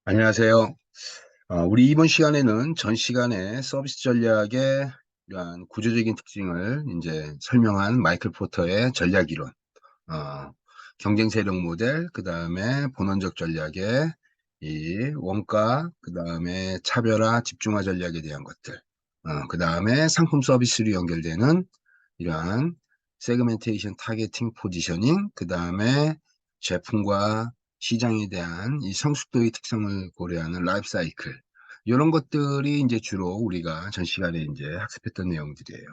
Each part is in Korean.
안녕하세요. 우리 이번 시간에는 전 시간에 서비스 전략의 이러한 구조적인 특징을 이제 설명한 마이클 포터의 전략 이론, 어, 경쟁 세력 모델, 그 다음에 본원적 전략의 이 원가, 그 다음에 차별화, 집중화 전략에 대한 것들, 그 다음에 상품 서비스로 연결되는 이러한 세그멘테이션 타겟팅 포지셔닝, 그 다음에 제품과 시장에 대한 이 성숙도의 특성을 고려하는 라이프 사이클, 이런 것들이 이제 주로 우리가 전 시간에 이제 학습했던 내용들이에요.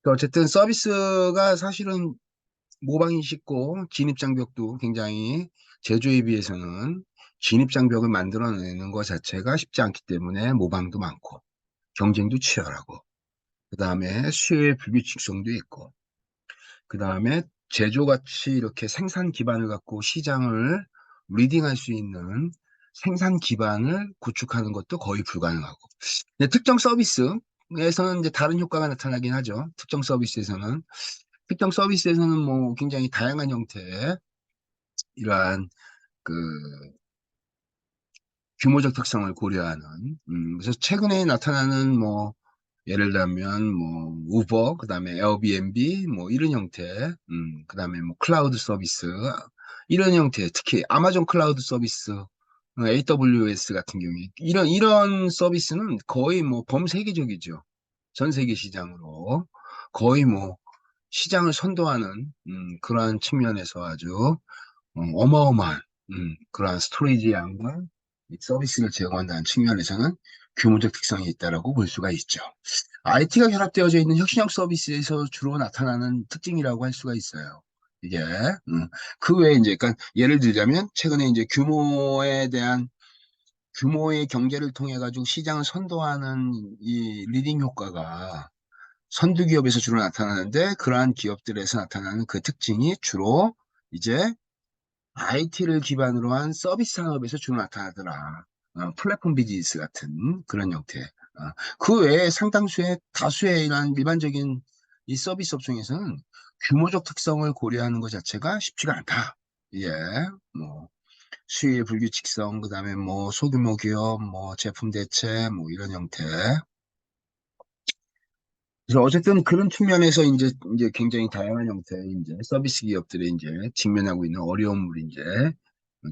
그러니까 어쨌든 서비스가 사실은 모방이 쉽고 진입장벽도 굉장히 제조에 비해서는 진입장벽을 만들어내는 것 자체가 쉽지 않기 때문에 모방도 많고 경쟁도 치열하고, 그 다음에 수요의 불규칙성도 있고, 그 다음에 제조같이 이렇게 생산 기반을 갖고 시장을 리딩할 수 있는 생산 기반을 구축하는 것도 거의 불가능하고, 근데 특정 서비스에서는 이제 다른 효과가 나타나긴 하죠. 특정 서비스에서는 뭐 굉장히 다양한 형태의 이러한 그 규모적 특성을 고려하는, 그래서 최근에 나타나는 뭐 예를 들면 뭐 우버, 그다음에 에어비앤비 뭐 이런 형태, 그다음에 뭐 클라우드 서비스 이런 형태, 특히 아마존 클라우드 서비스, AWS 같은 경우에 이런 서비스는 거의 뭐 범세계적이죠. 전 세계 시장으로 거의 뭐 시장을 선도하는 그러한 측면에서 아주 어마어마한 그러한 스토리지 양과 이 서비스를 제공한다는 측면에서는 규모적 특성이 있다라고 볼 수가 있죠. IT가 결합되어져 있는 혁신형 서비스에서 주로 나타나는 특징이라고 할 수가 있어요. 이게 그 외에 이제 그러니까 예를 들자면 최근에 이제 규모의 경제를 통해 가지고 시장을 선도하는 이 리딩 효과가 선두 기업에서 주로 나타나는데, 그러한 기업들에서 나타나는 그 특징이 주로 이제 IT를 기반으로 한 서비스 산업에서 주로 나타나더라. 플랫폼 비즈니스 같은 그런 형태. 그 외에 상당수의 다수의 이런 일반적인 이 서비스 업종에서는 규모적 특성을 고려하는 것 자체가 쉽지가 않다. 예, 뭐 수요의 불규칙성, 그다음에 뭐 소규모 기업, 뭐 제품 대체, 뭐 이런 형태. 그래서 어쨌든 그런 측면에서 이제 굉장히 다양한 형태의 이제 서비스 기업들이 이제 직면하고 있는 어려움을 이제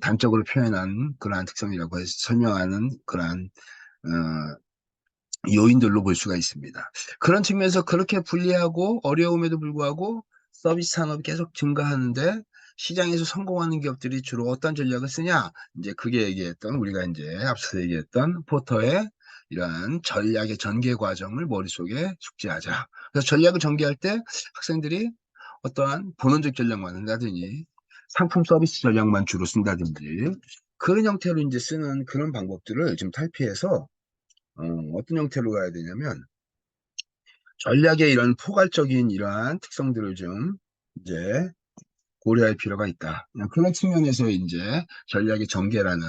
단적으로 표현한 그러한 특성이라고 해서 설명하는 그러한 어, 요인들로 볼 수가 있습니다. 그런 측면에서 그렇게 불리하고 어려움에도 불구하고 서비스 산업이 계속 증가하는데 시장에서 성공하는 기업들이 주로 어떤 전략을 쓰냐? 이제 그게 얘기했던 우리가 이제 앞서 얘기했던 포터의 이러한 전략의 전개 과정을 머릿속에 숙지하자. 그래서 전략을 전개할 때 학생들이 어떠한 본원적 전략만 한다든지 상품 서비스 전략만 주로 쓴다든지 그런 형태로 이제 쓰는 그런 방법들을 좀 탈피해서 어떤 형태로 가야 되냐면 전략의 이런 포괄적인 이러한 특성들을 좀 이제 고려할 필요가 있다. 그런 측면에서 이제 전략의 전개라는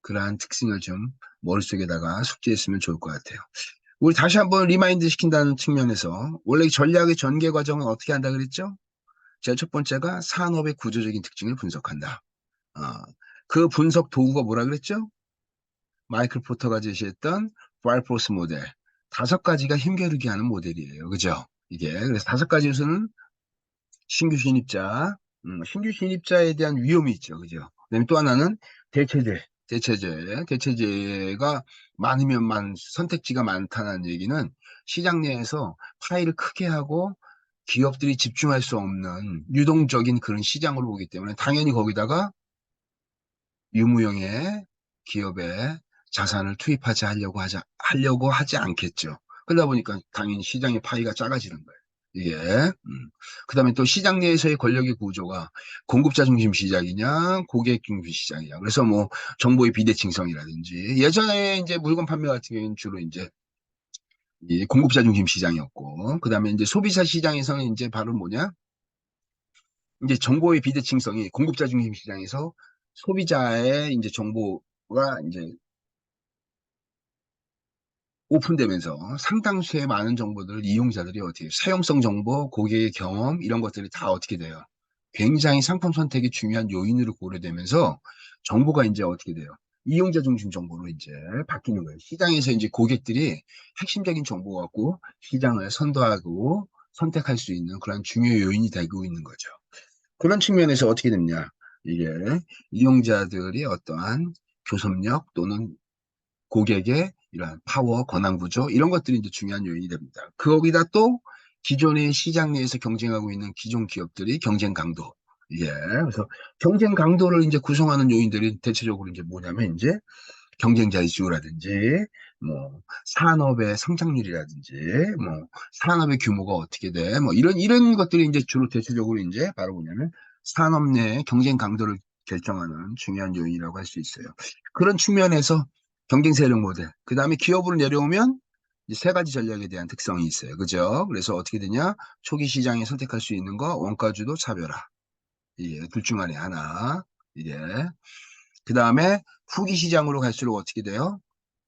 그러한 특징을 좀 머릿속에다가 숙지했으면 좋을 것 같아요. 우리 다시 한번 리마인드 시킨다는 측면에서 원래 전략의 전개 과정은 어떻게 한다 그랬죠? 제일 첫 번째가 산업의 구조적인 특징을 분석한다. 어, 그 분석 도구가 뭐라 그랬죠? 마이클 포터가 제시했던 파이프로스 모델. 다섯 가지가 힘겨루기 하는 모델이에요. 그죠? 이게. 그래서 다섯 가지 요소는 신규 진입자, 신규 진입자에 대한 위험이 있죠. 그죠? 그다음에 또 하나는 대체제. 대체제가 많으면 선택지가 많다는 얘기는 시장 내에서 파일을 크게 하고 기업들이 집중할 수 없는 유동적인 그런 시장으로 보기 때문에 당연히 거기다가 유무형의 기업에 자산을 하려고 하지 않겠죠. 그러다 보니까 당연히 시장의 파이가 작아지는 거예요. 이게. 그다음에 또 시장 내에서의 권력의 구조가 공급자 중심 시장이냐, 고객 중심 시장이냐. 그래서 뭐 정보의 비대칭성이라든지 예전에 이제 물건 판매 같은 경우는 주로 이제 이 공급자 중심 시장이었고, 그다음에 이제 소비자 시장에서는 이제 바로 뭐냐? 이제 정보의 비대칭성이 공급자 중심 시장에서 소비자의 이제 정보가 이제 오픈되면서 상당수의 많은 정보들을 이용자들이 어떻게 사용성 정보, 고객의 경험 이런 것들이 다 어떻게 돼요? 굉장히 상품 선택이 중요한 요인으로 고려되면서 정보가 이제 어떻게 돼요? 이용자 중심 정보로 이제 바뀌는 거예요. 시장에서 이제 고객들이 핵심적인 정보 갖고 시장을 선도하고 선택할 수 있는 그런 중요 요인이 되고 있는 거죠. 그런 측면에서 어떻게 됐냐? 이게 이용자들이 어떠한 교섭력 또는 고객의 이러한 파워, 권한 구조 이런 것들이 이제 중요한 요인이 됩니다. 거기다 또 기존의 시장 내에서 경쟁하고 있는 기존 기업들이 경쟁 강도. 예. 그래서 경쟁 강도를 이제 구성하는 요인들이 대체적으로 이제 뭐냐면 이제 경쟁자의 수요라든지 뭐 산업의 성장률이라든지 뭐 산업의 규모가 어떻게 돼 뭐 이런 것들이 이제 주로 대체적으로 이제 바로 뭐냐면 산업 내 경쟁 강도를 결정하는 중요한 요인이라고 할 수 있어요. 그런 측면에서 경쟁 세력 모델 그다음에 기업으로 내려오면 이제 세 가지 전략에 대한 특성이 있어요. 그죠? 그래서 어떻게 되냐? 초기 시장에 선택할 수 있는 거 원가주도 차별화. 이게 둘 중 안에 하나. 이게 그다음에 후기 시장으로 갈수록 어떻게 돼요?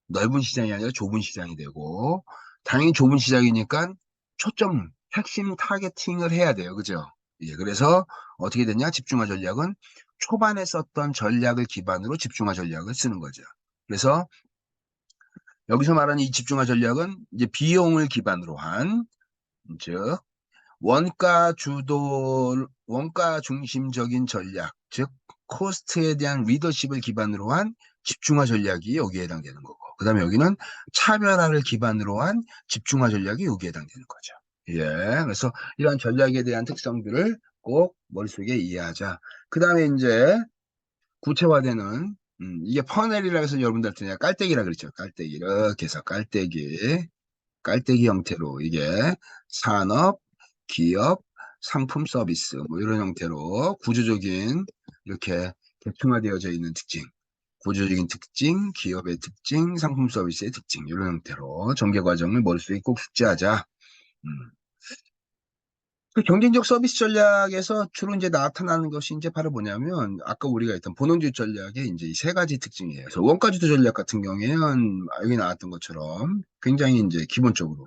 넓은 시장이 아니라 좁은 시장이 되고 당연히 좁은 시장이니까 초점 핵심 타겟팅을 해야 돼요. 그죠? 예, 그래서 어떻게 되냐? 집중화 전략은 초반에 썼던 전략을 기반으로 집중화 전략을 쓰는 거죠. 그래서 여기서 말하는 이 집중화 전략은 이제 비용을 기반으로 한, 즉 원가 중심적인 전략, 즉 코스트에 대한 리더십을 기반으로 한 집중화 전략이 여기에 해당되는 거고, 그 다음에 여기는 차별화를 기반으로 한 집중화 전략이 여기에 해당되는 거죠. 예, 그래서 이런 전략에 대한 특성들을 꼭 머릿속에 이해하자. 그 다음에 이제 구체화되는 이게 퍼넬이라고 해서 여러분들한테 내가 깔때기라 그랬죠. 깔때기 이렇게 해서 깔때기 형태로 이게 산업, 기업, 상품 서비스 뭐 이런 형태로 구조적인 이렇게 객층화되어져 있는 특징, 구조적인 특징, 기업의 특징, 상품 서비스의 특징 이런 형태로 전개 과정을 머릿속에 꼭 숙지하자. 음. 그 경쟁적 서비스 전략에서 주로 이제 나타나는 것이 이제 바로 뭐냐면 아까 우리가 했던 본원주의 전략의 이제 이 세 가지 특징이에요. 그래서 원가주도 전략 같은 경우에는 여기 나왔던 것처럼 굉장히 이제 기본적으로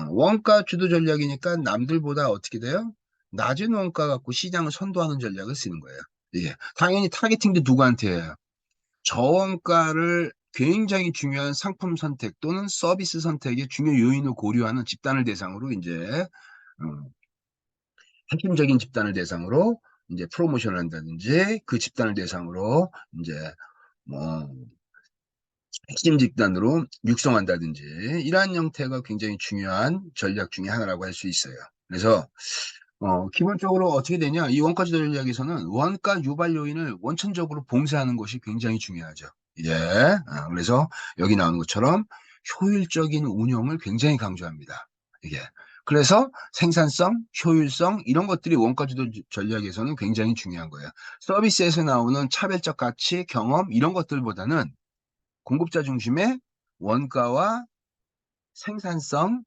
원가 주도 전략이니까 남들보다 어떻게 돼요? 낮은 원가 갖고 시장을 선도하는 전략을 쓰는 거예요. 이게 당연히 타겟팅도 누구한테 해요? 저원가를 굉장히 중요한 상품 선택 또는 서비스 선택의 중요 요인을 고려하는 집단을 대상으로 이제 어, 핵심적인 집단을 대상으로 이제 프로모션을 한다든지 그 집단을 대상으로 이제 뭐 핵심 집단으로 육성한다든지 이러한 형태가 굉장히 중요한 전략 중에 하나라고 할 수 있어요. 그래서 기본적으로 어떻게 되냐? 이 원가 지도 전략에서는 원가 유발 요인을 원천적으로 봉쇄하는 것이 굉장히 중요하죠. 예. 그래서 여기 나오는 것처럼 효율적인 운영을 굉장히 강조합니다. 이게. 그래서 생산성, 효율성 이런 것들이 원가 지도 전략에서는 굉장히 중요한 거예요. 서비스에서 나오는 차별적 가치, 경험 이런 것들보다는 공급자 중심의 원가와 생산성,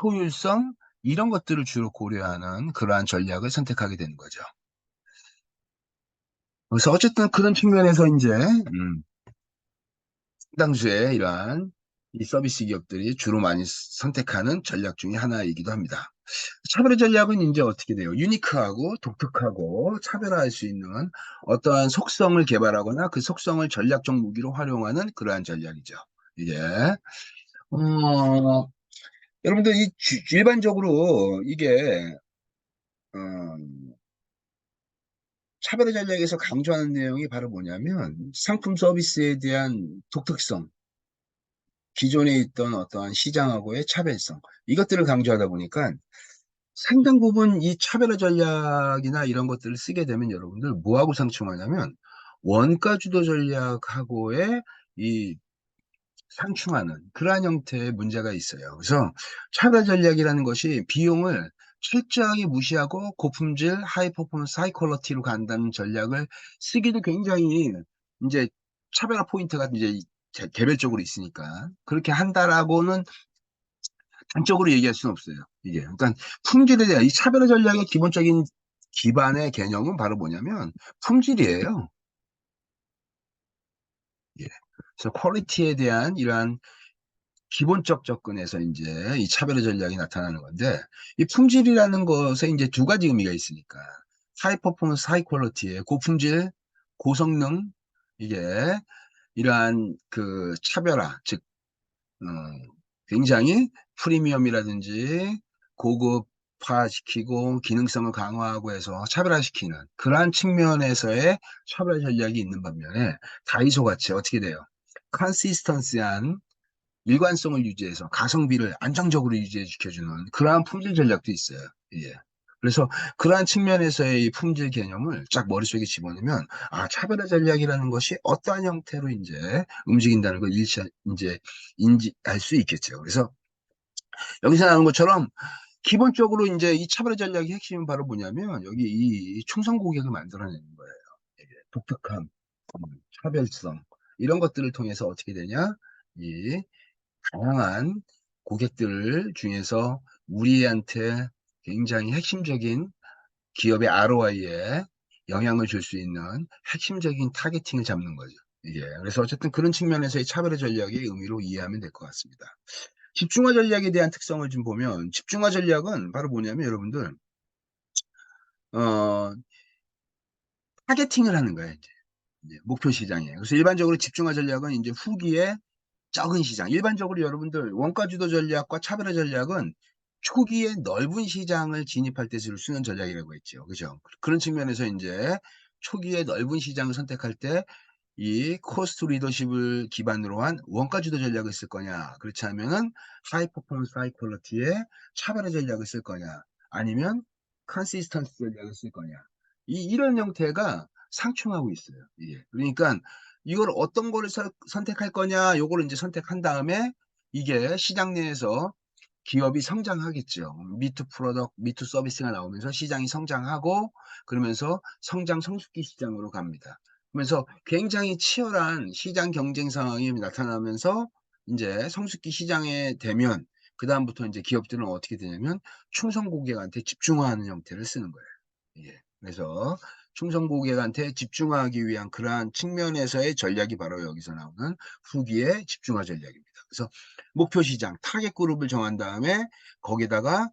효율성 이런 것들을 주로 고려하는 그러한 전략을 선택하게 되는 거죠. 그래서 어쨌든 그런 측면에서 이제 상당수의 이러한 이 서비스 기업들이 주로 많이 선택하는 전략 중에 하나이기도 합니다. 차별화 전략은 이제 어떻게 돼요? 유니크하고 독특하고 차별화할 수 있는 어떠한 속성을 개발하거나 그 속성을 전략적 무기로 활용하는 그러한 전략이죠. 이게 어, 여러분들 일반적으로 이게 어, 차별화 전략에서 강조하는 내용이 바로 뭐냐면 상품 서비스에 대한 독특성, 기존에 있던 어떠한 시장하고의 차별성 이것들을 강조하다 보니까 상당 부분 이 차별화 전략이나 이런 것들을 쓰게 되면 여러분들 뭐하고 상충하냐면 원가 주도 전략하고의 이 상충하는 그러한 형태의 문제가 있어요. 그래서 차별 전략이라는 것이 비용을 철저하게 무시하고 고품질 하이 퍼포먼스 하이 퀄리티로 간다는 전략을 쓰기도 굉장히 이제 차별화 포인트가 이제 개별적으로 있으니까 그렇게 한다라고는 단적으로 얘기할 수는 없어요. 이게 그러니까 품질에 대한 이 차별화 전략의 기본적인 기반의 개념은 바로 뭐냐면 품질이에요. 예. 그래서 퀄리티에 대한 이러한 기본적 접근에서 이제 이 차별화 전략이 나타나는 건데, 이 품질이라는 것에 이제 두 가지 의미가 있으니까, 하이 퍼포먼스, 하이 퀄리티의 고품질, 고성능, 이게 이러한 그 차별화, 즉 어, 굉장히 프리미엄이라든지 고급화시키고 기능성을 강화하고 해서 차별화시키는 그러한 측면에서의 차별화 전략이 있는 반면에 다이소 같이 어떻게 돼요? 컨시스턴시한 일관성을 유지해서 가성비를 안정적으로 유지해 지켜주는 그러한 품질 전략도 있어요. 예. 그래서 그러한 측면에서의 이 품질 개념을 쫙 머릿속에 집어넣으면 아 차별화 전략이라는 것이 어떠한 형태로 이제 움직인다는 걸 이제 인지할 수 있겠죠. 그래서 여기서 나오는 것처럼 기본적으로 이제 이 차별화 전략의 핵심은 바로 뭐냐면 여기 이 충성 고객을 만들어내는 거예요. 이게 독특함, 차별성 이런 것들을 통해서 어떻게 되냐? 이 다양한 고객들 중에서 우리한테 굉장히 핵심적인 기업의 ROI에 영향을 줄 수 있는 핵심적인 타겟팅을 잡는 거죠. 이게 그래서 어쨌든 그런 측면에서의 차별화 전략의 의미로 이해하면 될 것 같습니다. 집중화 전략에 대한 특성을 좀 보면 집중화 전략은 바로 뭐냐면 여러분들 어, 타겟팅을 하는 거예요. 이제 목표 시장에. 그래서 일반적으로 집중화 전략은 이제 후기에 적은 시장. 일반적으로 여러분들 원가 주도 전략과 차별화 전략은 초기에 넓은 시장을 진입할 때 쓰는 전략이라고 했죠. 그죠? 그런 측면에서 이제 초기에 넓은 시장을 선택할 때 이 코스트 리더십을 기반으로 한 원가 주도 전략을 쓸 거냐, 그렇지 않으면은 하이 퍼포먼스 하이 퀄리티의 차별화 전략을 쓸 거냐, 아니면 컨시스턴스 전략을 쓸 거냐. 이런 형태가 상충하고 있어요. 이게. 그러니까 이걸 어떤 거를 선택할 거냐, 요거를 이제 선택한 다음에 이게 시장 내에서 기업이 성장하겠죠. 미투 프로덕트, 미투 서비스가 나오면서 시장이 성장하고 그러면서 성장 성숙기 시장으로 갑니다. 그러면서 굉장히 치열한 시장 경쟁 상황이 나타나면서 이제 성숙기 시장에 되면 그다음부터 이제 기업들은 어떻게 되냐면 충성 고객한테 집중화하는 형태를 쓰는 거예요. 예. 그래서 충성 고객한테 집중하기 위한 그러한 측면에서의 전략이 바로 여기서 나오는 후기의 집중화 전략입니다. 그래서 목표 시장, 타겟 그룹을 정한 다음에 거기다가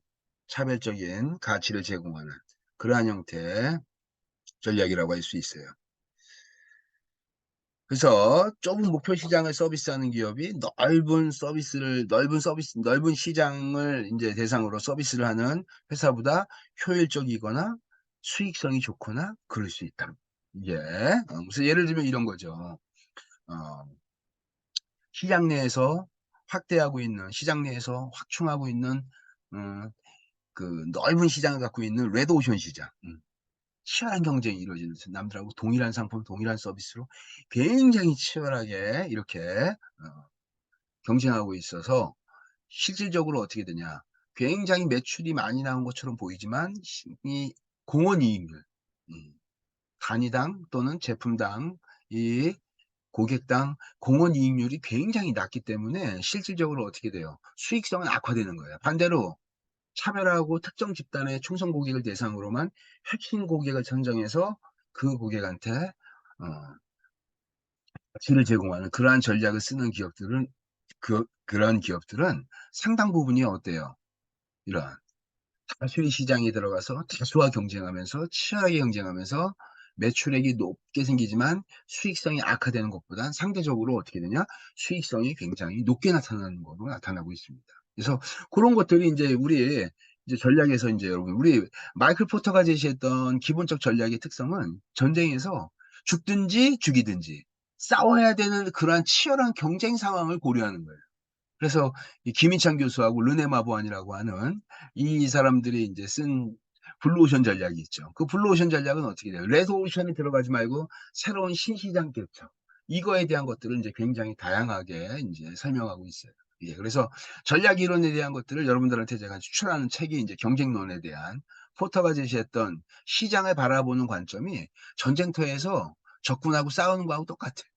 차별적인 가치를 제공하는 그러한 형태의 전략이라고 할 수 있어요. 그래서 좁은 목표 시장을 서비스하는 기업이 넓은 시장을 이제 대상으로 서비스를 하는 회사보다 효율적이거나 수익성이 좋거나 그럴 수 있다. 이게, 그래서 예를 들면 이런 거죠. 어, 시장 내에서 확대하고 있는, 시장 내에서 확충하고 있는, 어, 그 넓은 시장을 갖고 있는 레드오션 시장. 치열한 경쟁이 이루어지는 남들하고 동일한 상품, 동일한 서비스로 굉장히 치열하게 이렇게 경쟁하고 있어서 실질적으로 어떻게 되냐. 굉장히 매출이 많이 나온 것처럼 보이지만 이 공원이익률, 단위당 또는 제품당 이 고객당 공원이익률이 굉장히 낮기 때문에 실질적으로 어떻게 돼요? 수익성은 악화되는 거예요. 반대로 차별하고 특정 집단의 충성 고객을 대상으로만 핵심 고객을 선정해서 그 고객한테 가치를 제공하는 그러한 전략을 쓰는 기업들은 그런 기업들은 상당 부분이 어때요? 이런 다수의 시장에 들어가서 다수와 경쟁하면서 치열하게 경쟁하면서 매출액이 높게 생기지만 수익성이 악화되는 것보단 상대적으로 어떻게 되냐? 수익성이 굉장히 높게 나타나는 것으로 나타나고 있습니다. 그래서 그런 것들이 이제 우리 이제 전략에서 이제 여러분 우리 마이클 포터가 제시했던 기본적 전략의 특성은 전쟁에서 죽든지 죽이든지 싸워야 되는 그러한 치열한 경쟁 상황을 고려하는 거예요. 그래서 이 김희창 교수하고 르네 마보안이라고 하는 이 사람들이 이제 쓴 블루오션 전략이 있죠. 그 블루오션 전략은 어떻게 돼요? 레드오션에 들어가지 말고 새로운 신시장 개척. 이거에 대한 것들을 이제 굉장히 다양하게 이제 설명하고 있어요. 예, 그래서 전략 이론에 대한 것들을 여러분들한테 제가 추천하는 책이 이제 경쟁론에 대한 포터가 제시했던 시장을 바라보는 관점이 전쟁터에서 적군하고 싸우는 거하고 똑같아요.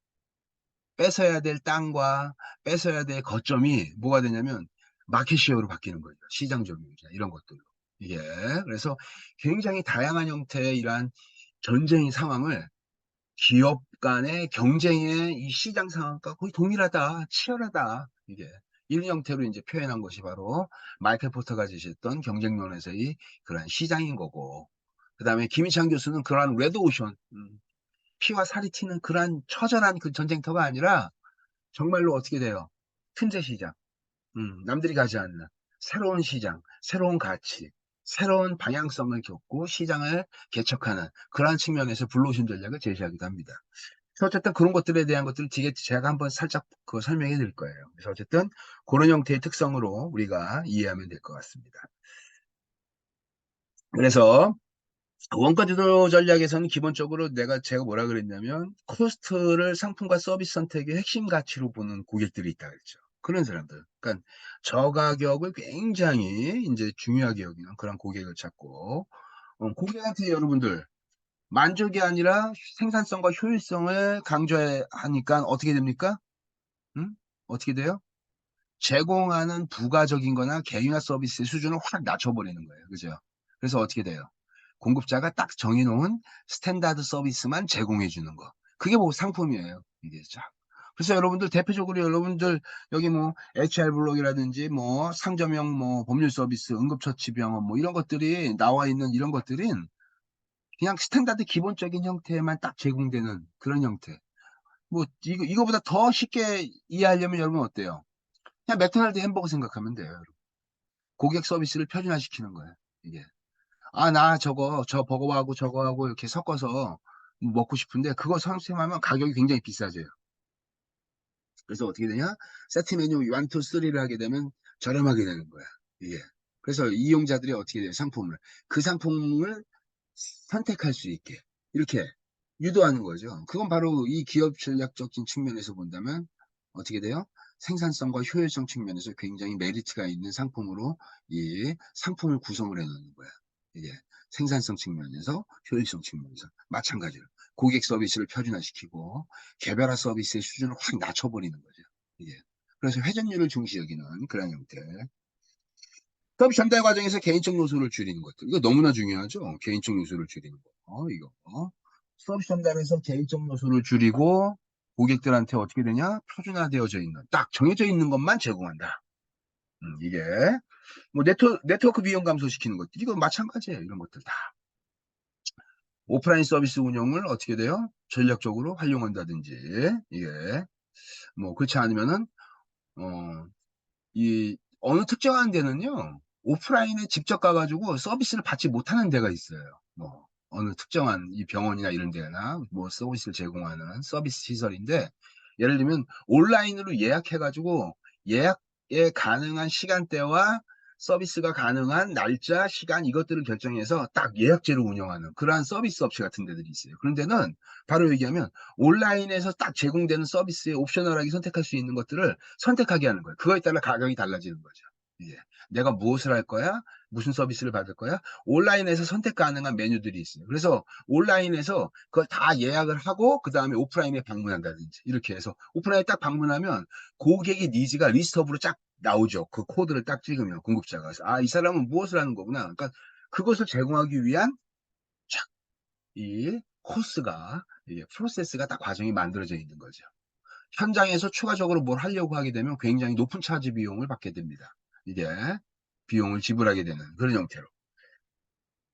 뺏어야 될 땅과 뺏어야 될 거점이 뭐가 되냐면 마켓시어로 바뀌는 거죠. 시장 점유율이나 이런 것들로. 이게 그래서 굉장히 다양한 형태의 이러한 전쟁의 상황을 기업 간의 경쟁의 이 시장 상황과 거의 동일하다, 치열하다. 이게 이런 형태로 이제 표현한 것이 바로 마이클 포터가 제시했던 경쟁론에서의 그러한 시장인 거고. 그 다음에 김희창 교수는 그러한 레드오션, 피와 살이 튀는 그러한 처절한 그 전쟁터가 아니라 정말로 어떻게 돼요? 틈새 시장. 남들이 가지 않는 새로운 시장, 새로운 가치, 새로운 방향성을 겪고 시장을 개척하는 그러한 측면에서 블루오션 전략을 제시하기도 합니다. 그래서 어쨌든 그런 것들에 대한 것들을 뒤에 제가 한번 살짝 그 설명해 드릴 거예요. 그래서 어쨌든 그런 형태의 특성으로 우리가 이해하면 될 것 같습니다. 그래서 원가 주도 전략에서는 기본적으로 제가 뭐라 그랬냐면 코스트를 상품과 서비스 선택의 핵심 가치로 보는 고객들이 있다 그랬죠. 그런 사람들. 그러니까 저가격을 굉장히 이제 중요하게 여기는 그런 고객을 찾고 고객한테 여러분들 만족이 아니라 생산성과 효율성을 강조하니까 어떻게 됩니까? 응? 어떻게 돼요? 제공하는 부가적인 거나 개인화 서비스의 수준을 확 낮춰버리는 거예요. 그죠? 그래서 어떻게 돼요? 공급자가 딱 정해놓은 스탠다드 서비스만 제공해 주는 거. 그게 뭐 상품이에요. 이게 쫙. 그래서 여러분들 대표적으로 여러분들 여기 뭐 HR 블록이라든지 뭐 상점형 뭐 법률 서비스, 응급처치병원 뭐 이런 것들이 나와 있는 이런 것들은 그냥 스탠다드 기본적인 형태만 딱 제공되는 그런 형태. 뭐 이거보다 더 쉽게 이해하려면 여러분 어때요? 그냥 맥도날드 햄버거 생각하면 돼요. 여러분. 고객 서비스를 표준화시키는 거예요. 이게. 아, 나 저 버거하고 저거하고 이렇게 섞어서 먹고 싶은데 그거 선택하면 가격이 굉장히 비싸져요. 그래서 어떻게 되냐? 세트 메뉴 1, 2, 3를 하게 되면 저렴하게 되는 거야. 이게. 그래서 이용자들이 어떻게 돼요? 그 상품을 선택할 수 있게 이렇게 유도하는 거죠. 그건 바로 이 기업 전략적인 측면에서 본다면 어떻게 돼요? 생산성과 효율성 측면에서 굉장히 메리트가 있는 상품으로 이 상품을 구성을 해놓는 거야. 이게 생산성 측면에서 효율성 측면에서 마찬가지로 고객 서비스를 표준화시키고 개별화 서비스의 수준을 확 낮춰버리는 거죠. 이게 그래서 회전율을 중시 여기는 그런 형태. 서비스 전달 과정에서 개인적 요소를 줄이는 것들. 이거 너무나 중요하죠. 개인적 요소를 줄이는 거. 이거. 서비스 전달에서 개인적 요소를 줄이고 고객들한테 어떻게 되냐? 표준화되어져 있는, 딱 정해져 있는 것만 제공한다. 이게 뭐 네트워크 비용 감소시키는 것들. 이거 마찬가지예요. 이런 것들 다. 오프라인 서비스 운영을 어떻게 돼요? 전략적으로 활용한다든지 이게 뭐 그렇지 않으면은 어, 이 어느 특정한 데는요 오프라인에 직접 가가지고 서비스를 받지 못하는 데가 있어요. 뭐 어느 특정한 이 병원이나 이런 데나 뭐 서비스를 제공하는 서비스 시설인데 예를 들면 온라인으로 예약해가지고 예약에 가능한 시간대와 서비스가 가능한 날짜, 시간 이것들을 결정해서 딱 예약제로 운영하는 그러한 서비스 업체 같은 데들이 있어요. 그런 데는 바로 얘기하면 온라인에서 딱 제공되는 서비스에 옵셔널하게 선택할 수 있는 것들을 선택하게 하는 거예요. 그거에 따라 가격이 달라지는 거죠. 예. 내가 무엇을 할 거야? 무슨 서비스를 받을 거야? 온라인에서 선택 가능한 메뉴들이 있어요. 그래서 온라인에서 그걸 다 예약을 하고 그 다음에 오프라인에 방문한다든지 이렇게 해서 오프라인에 딱 방문하면 고객의 니즈가 리스트업으로 쫙 나오죠. 그 코드를 딱 찍으면 공급자가. 그래서 아, 이 사람은 무엇을 하는 거구나. 그러니까 그것을 제공하기 위한 쫙 이 코스가 이게 프로세스가 딱 과정이 만들어져 있는 거죠. 현장에서 추가적으로 뭘 하려고 하게 되면 굉장히 높은 차지 비용을 받게 됩니다. 이게 비용을 지불하게 되는 그런 형태로.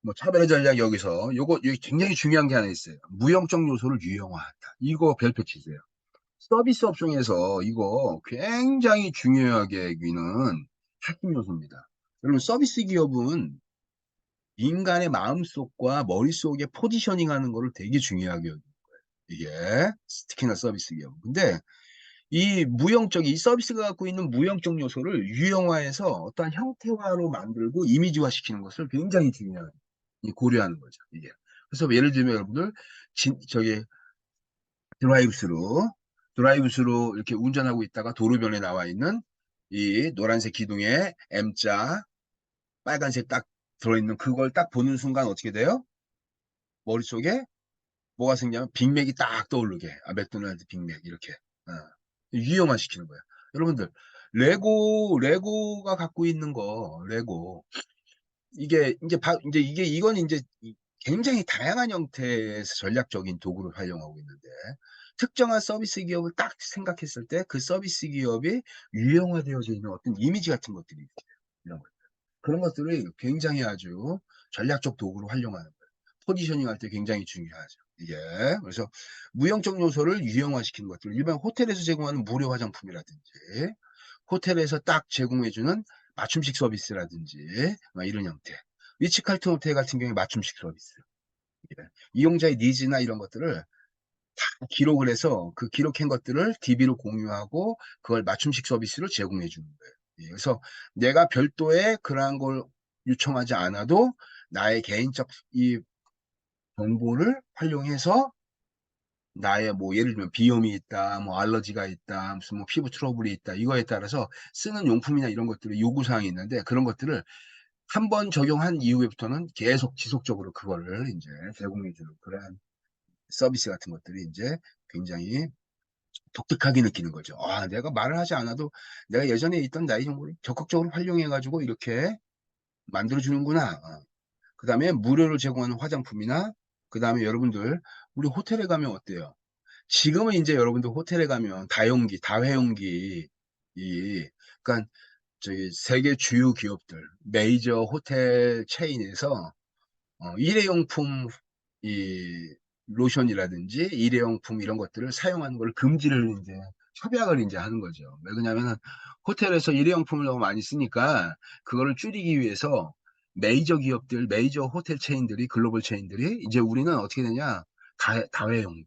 뭐 차별화 전략 여기서 요거 여기 굉장히 중요한 게 하나 있어요. 무형적 요소를 유형화한다. 이거 별표 치세요. 서비스 업종에서 이거 굉장히 중요하게 여기는 핵심 요소입니다. 여러분 서비스 기업은 인간의 마음속과 머릿속에 포지셔닝 하는 거를 되게 중요하게 여겨요. 이게 특히나 서비스 기업. 근데 이 서비스가 갖고 있는 무형적 요소를 유형화해서 어떠한 형태화로 만들고 이미지화 시키는 것을 굉장히 중요한, 고려하는 거죠, 이게. 그래서 예를 들면 여러분들, 저기, 드라이브스루, 드라이브스루 이렇게 운전하고 있다가 도로변에 나와 있는 이 노란색 기둥에 M자, 빨간색 딱 들어있는 그걸 딱 보는 순간 어떻게 돼요? 머릿속에 뭐가 생기냐면 빅맥이 딱 떠오르게. 아, 맥도날드 빅맥, 이렇게. 어. 유형화 시키는 거야. 여러분들, 레고가 갖고 있는 거, 레고. 이제 이건 이제 굉장히 다양한 형태의 전략적인 도구를 활용하고 있는데, 특정한 서비스 기업을 딱 생각했을 때 그 서비스 기업이 유형화되어져 있는 어떤 이미지 같은 것들이 있어요. 이런 것. 그런 것들을 굉장히 아주 전략적 도구로 활용하는 거예요. 포지셔닝 할 때 굉장히 중요하죠. 이게. 그래서 무형적 요소를 유형화시키는 것들. 일반 호텔에서 제공하는 무료 화장품이라든지, 호텔에서 딱 제공해주는 맞춤식 서비스라든지, 막 이런 형태. 리츠칼튼 호텔 같은 경우에 맞춤식 서비스. 예. 이용자의 니즈나 이런 것들을 기록을 해서 그 기록한 것들을 DB로 공유하고 그걸 맞춤식 서비스로 제공해 주는 거예요. 예, 그래서 내가 별도의 그러한 걸 요청하지 않아도 나의 개인적 이 정보를 활용해서 나의 뭐 예를 들면 비염이 있다, 뭐 알러지가 있다, 무슨 뭐 피부 트러블이 있다, 이거에 따라서 쓰는 용품이나 이런 것들이 요구사항이 있는데 그런 것들을 한 번 적용한 이후부터는 계속 지속적으로 그거를 이제 제공해 주는 그러한 서비스 같은 것들이 이제 굉장히 독특하게 느끼는 거죠. 아, 내가 말을 하지 않아도 내가 예전에 있던 나의 정보를 적극적으로 활용해가지고 이렇게 만들어주는구나. 그 다음에 무료로 제공하는 화장품이나, 그 다음에 여러분들, 우리 호텔에 가면 어때요? 지금은 이제 여러분들 호텔에 가면 다용기, 다회용기, 그러니까 저기 세계 주요 기업들, 메이저 호텔 체인에서 일회용품 이 로션이라든지 일회용품 이런 것들을 사용하는 걸 금지를 이제 협약을 이제 하는 거죠. 왜 그러냐면은 호텔에서 일회용품을 너무 많이 쓰니까 그거를 줄이기 위해서 메이저 기업들, 메이저 호텔 체인들이 글로벌 체인들이 이제 우리는 어떻게 되냐 다회용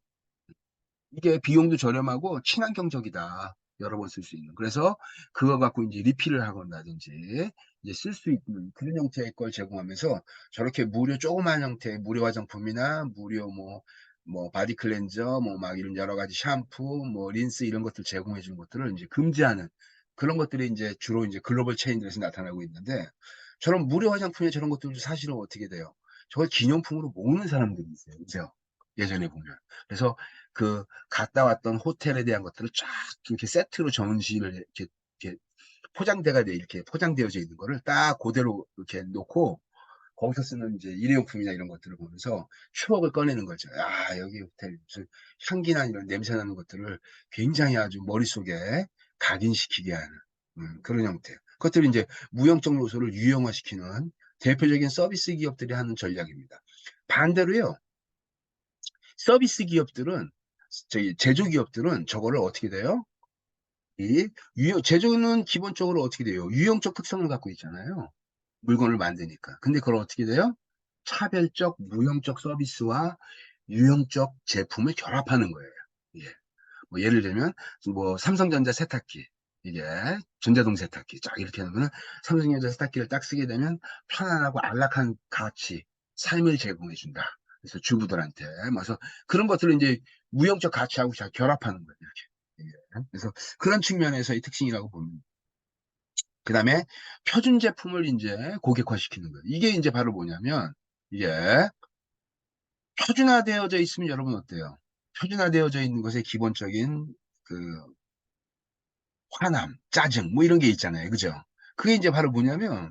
이게 비용도 저렴하고 친환경적이다. 여러 번 쓸 수 있는. 그래서 그거 갖고 이제 리필을 하건다든지 이제 쓸 수 있는 그런 형태의 걸 제공하면서 저렇게 무료 조그만 형태의 무료 화장품이나 무료 뭐 바디 클렌저 뭐 막 이런 여러 가지 샴푸 뭐 린스 이런 것들 제공해 주는 것들을 이제 금지하는 그런 것들이 이제 주로 이제 글로벌 체인들에서 나타나고 있는데 저런 무료 화장품에 저런 것들도 사실은 어떻게 돼요? 저걸 기념품으로 모으는 사람들이 있어요. 그죠? 예전에 보면. 그래서 그 갔다 왔던 호텔에 대한 것들을 쫙 이렇게 세트로 전시를 이렇게 포장대가 돼 이렇게 포장되어져 있는 거를 딱 그대로 이렇게 놓고 거기서 쓰는 이제 일회용품이나 이런 것들을 보면서 추억을 꺼내는 거죠. 아, 여기 호텔 무슨 향기나 이런 냄새 나는 것들을 굉장히 아주 머릿속에 각인시키게 하는 그런 형태. 그것들이 이제 무형적 요소를 유형화시키는 대표적인 서비스 기업들이 하는 전략입니다. 반대로요. 서비스 기업들은 저기 제조 기업들은 저거를 어떻게 돼요? 이 제조는 기본적으로 어떻게 돼요? 유형적 특성을 갖고 있잖아요. 물건을 만드니까. 근데 그걸 어떻게 돼요? 차별적 무형적 서비스와 유형적 제품을 결합하는 거예요. 예. 뭐 예를 들면 뭐 삼성전자 세탁기 이게 전자동 세탁기 쫙 이렇게 하면 삼성전자 세탁기를 딱 쓰게 되면 편안하고 안락한 가치 삶을 제공해 준다. 그래서 주부들한테 그래서 그런 것들을 이제 무형적 가치하고 잘 결합하는 거예요. 이렇게. 예. 그래서 그런 측면에서의 특징이라고 봅니다. 그 다음에 표준 제품을 이제 고객화시키는 거예요. 이게 이제 바로 뭐냐면 이게 표준화되어져 있으면 여러분 어때요? 표준화되어져 있는 것의 기본적인 그 화남, 짜증, 뭐 이런 게 있잖아요. 그죠? 그게 이제 바로 뭐냐면,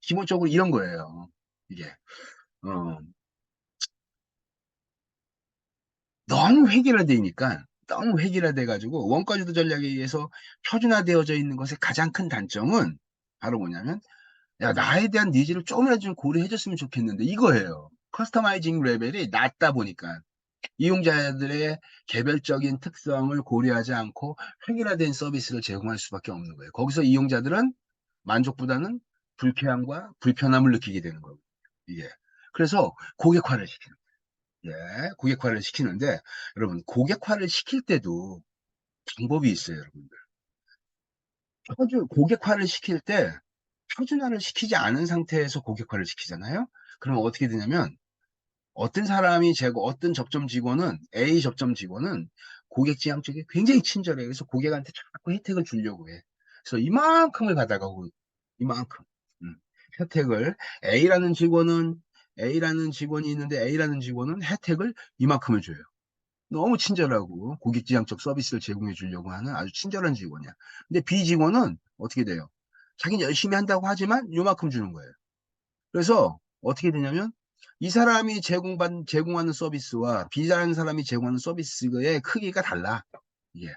기본적으로 이런 거예요. 이게, 어, 너무 획일화되니까, 너무 획일화돼가지고, 원가주도 전략에 의해서 표준화되어져 있는 것의 가장 큰 단점은, 바로 뭐냐면, 야, 나에 대한 니즈를 조금이라도 좀 고려해줬으면 좋겠는데, 이거예요. 커스터마이징 레벨이 낮다 보니까, 이용자들의 개별적인 특성을 고려하지 않고 획일화된 서비스를 제공할 수밖에 없는 거예요. 거기서 이용자들은 만족보다는 불쾌함과 불편함을 느끼게 되는 거고 이게 그래서 고객화를 시키는 거예요. 예, 고객화를 시키는데 여러분 고객화를 시킬 때도 방법이 있어요, 여러분들. 고객화를 시킬 때 표준화를 시키지 않은 상태에서 고객화를 시키잖아요. 그러면 어떻게 되냐면 어떤 사람이 제고 어떤 접점 직원은 A 접점 직원은 고객 지향 쪽에 굉장히 친절해. 그래서 고객한테 자꾸 혜택을 주려고 해. 그래서 이만큼을 받아가고 이만큼 혜택을 A라는 직원이 있는데 A라는 직원은 혜택을 이만큼을 줘요. 너무 친절하고 고객 지향적 서비스를 제공해 주려고 하는 아주 친절한 직원이야. 근데 B 직원은 어떻게 돼요? 자기는 열심히 한다고 하지만 요만큼 주는 거예요. 그래서 어떻게 되냐면 이 사람이 제공하는 서비스와 B라는 사람이 제공하는 서비스의 크기가 달라. 예.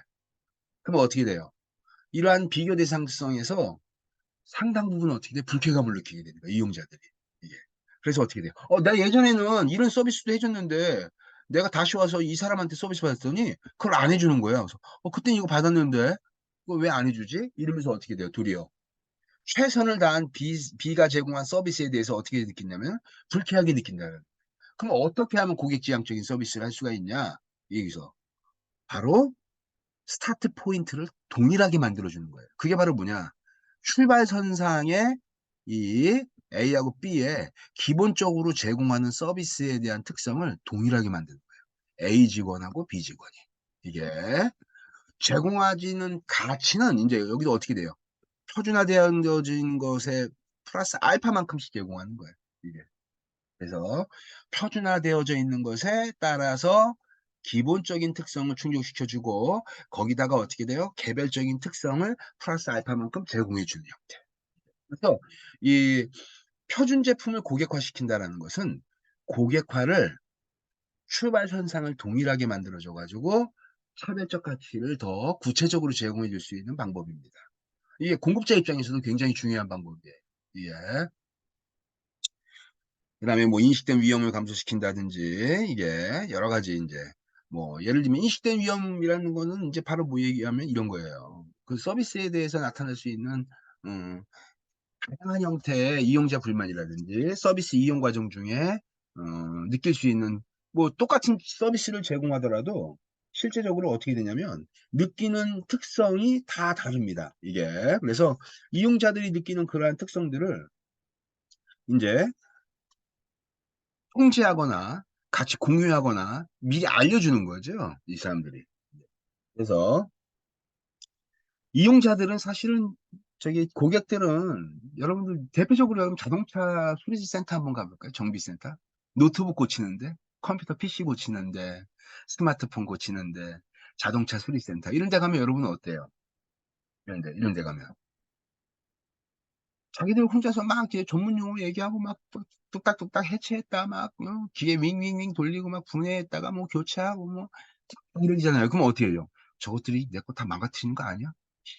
그럼 어떻게 돼요? 이러한 비교 대상성에서 상당 부분 어떻게 돼? 불쾌감을 느끼게 되는 거예요. 이용자들이. 이게. 그래서 어떻게 돼요? 나 예전에는 이런 서비스도 해줬는데 내가 다시 와서 이 사람한테 서비스 받았더니 그걸 안 해주는 거예요. 그래서 그땐 이거 받았는데 그거 왜 안 해주지? 이러면서 어떻게 돼요? 도리어 최선을 다한 B가 제공한 서비스에 대해서 어떻게 느낀다면 불쾌하게 느낀다는. 그럼 어떻게 하면 고객지향적인 서비스를 할 수가 있냐? 여기서 바로 스타트 포인트를 동일하게 만들어주는 거예요. 그게 바로 뭐냐? 출발선상에 이 A하고 B에 기본적으로 제공하는 서비스에 대한 특성을 동일하게 만드는 거예요. A 직원하고 B 직원이. 이게 제공하지는 가치는 이제 여기도 어떻게 돼요? 표준화되어진 것에 플러스 알파만큼씩 제공하는 거예요. 이게. 그래서 표준화되어져 있는 것에 따라서 기본적인 특성을 충족시켜주고 거기다가 어떻게 돼요? 개별적인 특성을 플러스 알파만큼 제공해주는 형태. 그래서 이 표준 제품을 고객화시킨다라는 것은 고객화를 출발선상을 동일하게 만들어줘 가지고 차별적 가치를 더 구체적으로 제공해 줄 수 있는 방법입니다. 이게 공급자 입장에서도 굉장히 중요한 방법이에요. 예. 그다음에 뭐 인식된 위험을 감소시킨다든지 이게 여러 가지 인제 뭐 예를 들면 인식된 위험이라는 거는 인제 바로 뭐 얘기하면 이런 거예요. 그 서비스에 대해서 나타날 수 있는 음 다양한 형태의 이용자 불만이라든지 서비스 이용 과정 중에 느낄 수 있는 뭐 똑같은 서비스를 제공하더라도 실제적으로 어떻게 되냐면 느끼는 특성이 다 다릅니다, 이게. 그래서 이용자들이 느끼는 그러한 특성들을 인제 통제하거나 같이 공유하거나 미리 알려주는 거죠, 이 사람들이. 그래서 이용자들은 사실은 저기 고객들은 여러분들 대표적으로 여러분 자동차 수리센터 한번 가 볼까요? 정비센터? 노트북 고치는데, 컴퓨터 PC 고치는데, 스마트폰 고치는데, 자동차 수리센터 이런 데 가면 여러분은 어때요? 이런 데 가면. 자기들 혼자서 막 이렇게 전문 용어 얘기하고 막 뚝딱뚝딱 해체했다 막 기계 윙윙윙 돌리고 막 분해했다가 뭐 교체하고 뭐 이러잖아요. 그럼 어떻게 해요? '저것들이 내 거 다 망가뜨리는 거 아니야?'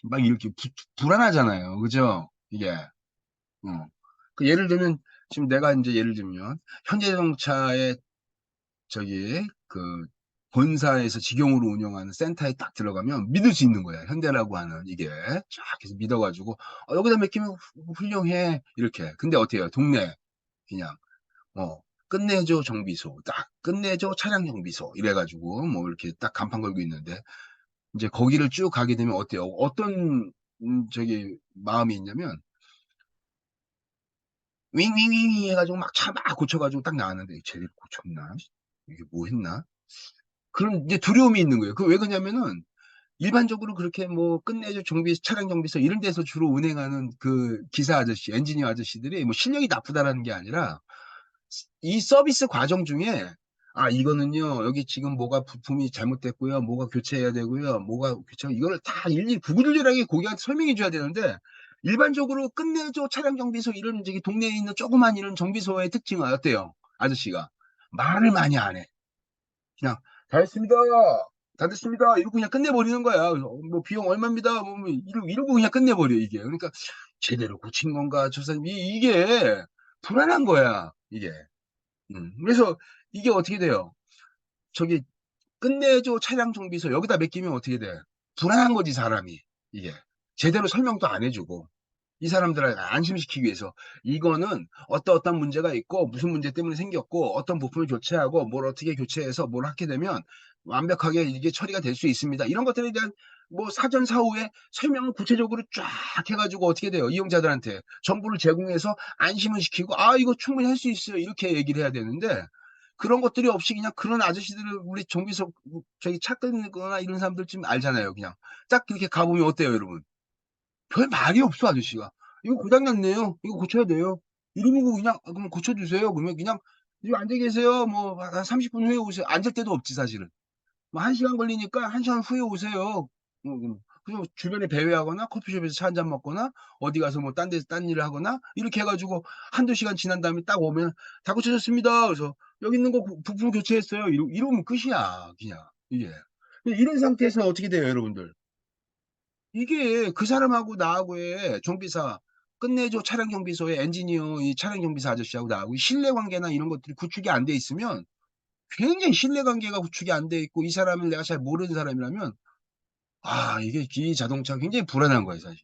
막 이렇게 불안하잖아요. 그죠? 이게. 그 예를 들면 지금 내가 인제 예를 들면 현대자동차의 저기 그 본사에서 직영으로 운영하는 센터에 딱 들어가면 믿을 수 있는 거야. 현대라고 하는 이게 쫙 해서 믿어 가지고 여기다 맡기면 훌륭해." 이렇게. 근데 어때요? 동네 그냥 "끝내줘 정비소." 딱 "끝내줘 차량 정비소." 이래 가지고 뭐 이렇게 딱 간판 걸고 있는데 인제 거기를 쭉 가게 되면 어때요? 어떤 저기 마음이 있냐면 윙윙윙 해 가지고 막 차 막 고쳐 가지고 딱 나왔는데 '제대로 고쳤나? 이게 뭐 했나?' 그런 이제 두려움이 있는 거예요. 그 왜 그러냐면은 일반적으로 그렇게 뭐 끝내줘 정비 차량 정비소 이런 데서 주로 운행하는 그 기사 아저씨, 엔지니어 아저씨들이 뭐 실력이 나쁘다라는 게 아니라 이 서비스 과정 중에 이거는요 여기 지금 뭐가 부품이 잘못됐고요. 뭐가 교체해야 되고요. 뭐가 교체 이거를 다 일일이 구구절절하게 고객한테 설명해 줘야 되는데 일반적으로 끝내줘 차량 정비소 이런 저기 동네에 있는 조그만 이런 정비소의 특징은 어때요? 아저씨가 말을 많이 안 해. 그냥 "다 했습니다. 다 됐습니다." 이러고 그냥 끝내버리는 거야. 그래서 뭐 "비용 얼마입니다." 뭐 이러고 그냥 끝내버려 이게. 그러니까 '제대로 고친 건가? 저 사람이' 이게 불안한 거야 이게. 그래서 이게 어떻게 돼요? 저기 끝내줘 차량 정비소 여기다 맡기면 어떻게 돼? 불안한 거지 사람이 이게. 제대로 설명도 안 해 주고. 이 사람들을 안심시키기 위해서 이거는 어떠어떠한 문제가 있고 무슨 문제 때문에 생겼고 어떤 부품을 교체하고 뭘 어떻게 교체해서 뭘 하게 되면 완벽하게 이게 처리가 될 수 있습니다. 이런 것들에 대한 뭐 사전 사후에 설명을 구체적으로 쫙 해 가지고 어떻게 돼요? 이용자들한테 정보를 제공해서 안심을 시키고 "아 이거 충분히 할 수 있어요." 이렇게 얘기를 해야 되는데 그런 것들이 없이 그냥 그런 아저씨들을 우리 정비소 저기 차 끊거나 이런 사람들 좀 알잖아요 그냥. 딱 그렇게 가 보면 어때요 여러분? 별 말이 없어 아저씨가. "이거 고장 났네요. 이거 고쳐야 돼요." 이러고 그냥 그럼 고쳐 주세요." 그러면 그냥 "여기 앉아 계세요. 뭐 한 30분 후에 오세요." 앉을 데도 없지 사실은. 뭐 1 시간 걸리니까 "1 시간 후에 오세요." 그리고 주변에 배회하거나 커피숍에서 차 한 잔 먹거나 어디 가서 뭐 딴 데서 딴 일을 하거나 이렇게 해 가지고 1-2 시간 지난 다음에 딱 오면 "다 고쳐졌습니다." 그래서 "여기 있는 거 부품 교체했어요." 이러면 끝이야 그냥 이게. 이런 상태에서 어떻게 돼요 여러분들? 이게 그 사람하고 나하고의 정비사 끝내줘 차량 정비소의 엔지니어 이 차량 정비사 아저씨하고 나하고 이 신뢰 관계나 이런 것들이 구축이 안 돼 있으면 굉장히 신뢰관계가 구축이 안 돼 있고 이 사람을 내가 잘 모르는 사람이라면 이게 이 자동차가 굉장히 불안한 거예요, 사실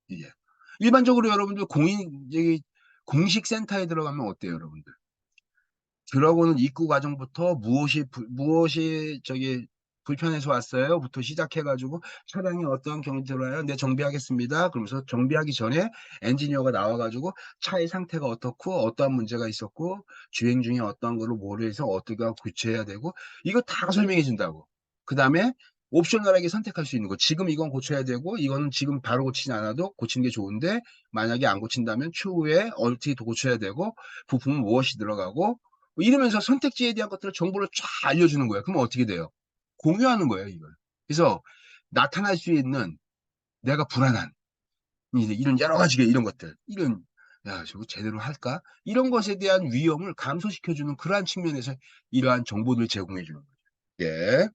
이게. 일반적으로 여러분들 공인 저기 공식 센터에 들어가면 어때요, 여러분들? 들어오는 입구 과정부터 무엇이 저기 불편해서 왔어요?부터 시작해 가지고 차량이 어떠한 경위 들어와요. "네, 정비하겠습니다." 그러면서 정비하기 전에 엔지니어가 나와 가지고 차의 상태가 어떻고 어떠한 문제가 있었고 주행 중에 어떠한 거를 뭐를 해서 어떻게 하고 교체해야 되고 이거 다 설명해 준다고. 그다음에 옵셔널하게 선택할 수 있는 거. 지금 이건 고쳐야 되고 이거는 지금 바로 고치지 않아도 고치는 게 좋은데 만약에 안 고친다면 추후에 어떻게 더 고쳐야 되고 부품은 무엇이 들어가고 뭐 이러면서 선택지에 대한 것들을 정보를 쫙 알려주는 거예요. 그러면 어떻게 돼요? 공유하는 거예요, 이걸. 그래서 나타날 수 있는 내가 불안한 이제 이런 여러 가지 이런 것들, 이런 '야, 저거 제대로 할까?' 이런 것에 대한 위험을 감소시켜 주는 그러한 측면에서 이러한 정보들을 제공해 주는 거죠. 예.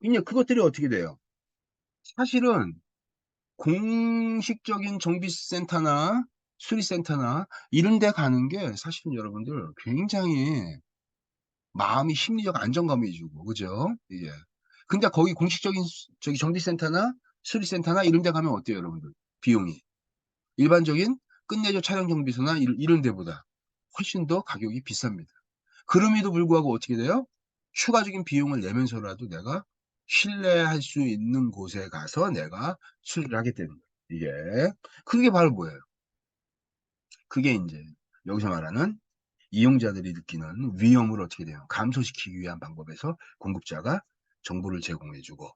그냥 그것들이 어떻게 돼요? 사실은 공식적인 정비센터나 수리센터나 이런 데 가는 게 사실은 여러분들 굉장히 마음이 심리적 안정감이 주고 그죠? 예. 근데 거기 공식적인 저기 정비센터나 수리센터나 이런 데 가면 어때요, 여러분들? 비용이. 일반적인 끝내줘 차량 정비소나 이런 데보다 훨씬 더 가격이 비쌉니다. 그럼에도 불구하고 어떻게 돼요? 추가적인 비용을 내면서라도 내가 신뢰할 수 있는 곳에 가서 내가 수리를 하게 되는 거예요, 이게. 그게 바로 뭐예요? 그게 인제 여기서 말하는 이용자들이 느끼는 위험을 어떻게 돼요? 감소시키기 위한 방법에서 공급자가 정보를 제공해 주고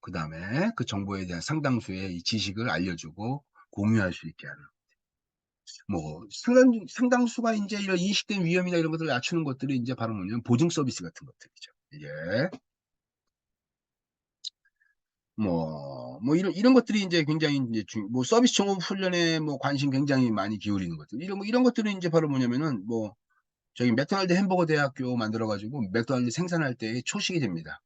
그다음에 그 정보에 대한 상당수의 이 지식을 알려주고 공유할 수 있게 하는 뭐 상당수가 인제 이런 인식된 위험이나 이런 것들을 낮추는 것들이 인제 바로 뭐냐면 보증 서비스 같은 것들이죠. 이게 이런 것들이 인제 굉장히 인제 서비스 종업 훈련에 관심 굉장히 많이 기울이는 것들. 이런 것들은 인제 바로 뭐냐면은 저기 맥도날드 햄버거 대학교 만들어 가지고 맥도날드 생산할 때의 초식이 됩니다.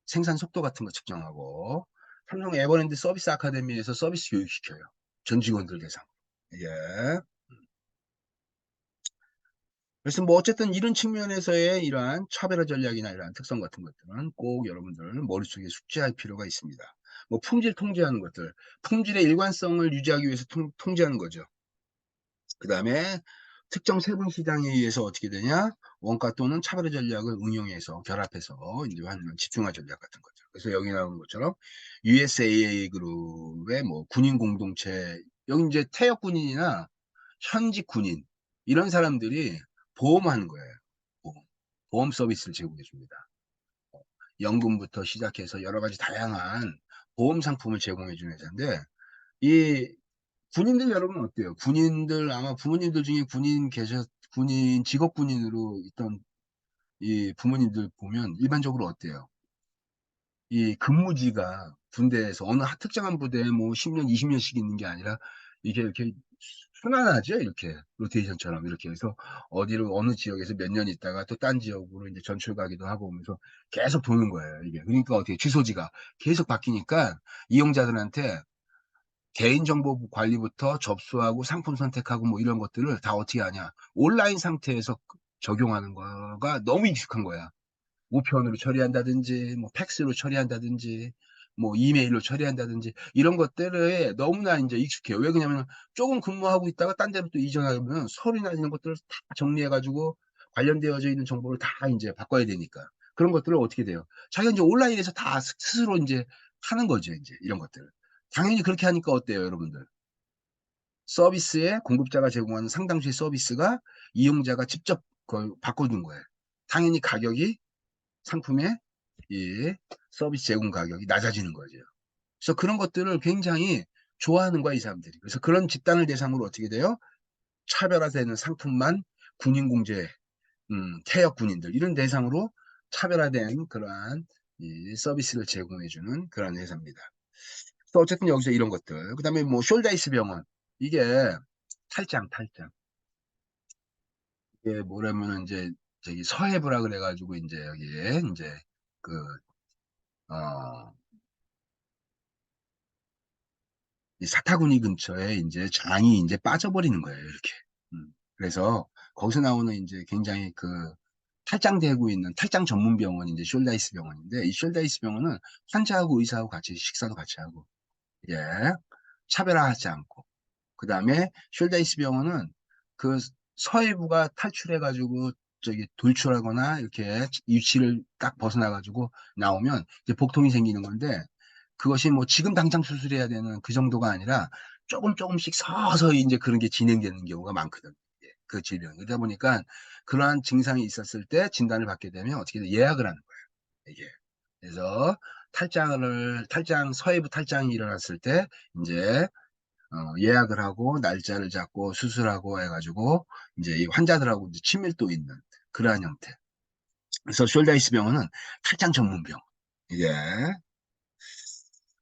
생산 속도 같은 거 측정하고 삼성 에버랜드 서비스 아카데미에서 서비스 교육시켜요, 전 직원들 대상으로. 예. 그래서 어쨌든 이런 측면에서의 이러한 차별화 전략이나 이러한 특성 같은 것들은 꼭 여러분들 머릿속에 숙지할 필요가 있습니다. 품질 통제하는 것들, 품질의 일관성을 유지하기 위해서 통제하는 거죠. 그다음에 특정 세분 시장에 의해서 어떻게 되냐? 원가 또는 차별화 전략을 응용해서 결합해서 인제 하는 집중화 전략 같은 거죠. 그래서 여기 나오는 것처럼 USAA 그룹의 군인 공동체 여기 인제 퇴역 군인이나 현직 군인 이런 사람들이 보험하는 거예요. 보험. 보험 서비스를 제공해 줍니다. 연금부터 시작해서 여러 가지 다양한 보험 상품을 제공해 주는 회사인데 이 군인들 여러분 어때요? 군인들 아마 부모님들 중에 군인 직업 군인으로 있던 이 부모님들 보면 일반적으로 어때요? 이 근무지가 군대에서 어느 특정한 부대에 10 년, 20 년씩 있는 게 아니라 이게 이렇게 순환하죠. 이렇게 로테이션처럼 이렇게 해서 어디로 어느 지역에서 몇 년 있다가 또 딴 지역으로 인제 전출 가기도 하고 오면서 계속 도는 거예요, 이게. 그러니까 어떻게 주소지가 계속 바뀌니까 이용자들한테 개인정보 관리부터 접수하고 상품 선택하고 이런 것들을 다 어떻게 하냐. 온라인 상태에서 적용하는 거가 너무 익숙한 거야. 우편으로 처리한다든지 팩스로 처리한다든지 이메일로 처리한다든지 이런 것들에 너무나 인제 익숙해요. 왜 그러냐면은 쪼금 근무하고 있다가 딴 데로 또 이전하면 서류나 이런 것들을 다 정리해 가지고 관련되어져 있는 정보를 다 인제 바꿔야 되니까. 그런 것들을 어떻게 돼요? 자기가 인제 온라인에서 다 스스로 인제 하는 거죠 인제 이런 것들을. 당연히 그렇게 하니까 어때요 여러분들? 서비스에 공급자가 제공하는 상당수의 서비스가 이용자가 직접 그걸 바꿔 준 거예요. 당연히 가격이 상품의 이 서비스 제공 가격이 낮아지는 거죠. 그래서 그런 것들을 굉장히 좋아하는 거야, 이 사람들이. 그래서 그런 집단을 대상으로 어떻게 돼요? 차별화되는 상품만 군인 공제 퇴역 군인들 이런 대상으로 차별화된 그러한 이 서비스를 제공해 주는 그런 회사입니다. 또 어쨌든 여기서 이런 것들 그다음에 숄다이스 병원 이게 탈장. 이게 뭐냐면은 인제 저기 서해부라 그래 가지고 인제 여기에 인제 그 어 이 사타구니 근처에 인제 장이 인제 빠져버리는 거예요 이렇게. 그래서 거기서 나오는 인제 굉장히 탈장되고 있는 탈장 전문 병원이 이제 숄다이스 병원인데, 이 숄다이스 병원은 환자하고 의사하고 같이 식사도 같이 하고, 예, 차별화하지 않고, 그 다음에 숄다이스 병원은 그 서해부가 탈출해가지고 저기 돌출하거나 이렇게 유치를 딱 벗어나가지고 나오면 이제 복통이 생기는 건데, 그것이 뭐 지금 당장 수술해야 되는 그 정도가 아니라 조금씩 서서히 이제 그런 게 진행되는 경우가 많거든. 예, 그 질병. 그러다 보니까 그러한 증상이 있었을 때 진단을 받게 되면 어떻게 예약을 하는 거예요. 이게. 그래서 서해부 탈장이 일어났을 때 이제 예약을 하고 날짜를 잡고 수술하고 해가지고 이제 이 환자들하고 이제 친밀도 있는 그러한 형태. 그래서 숄다이스 병원은 탈장 전문병. 이게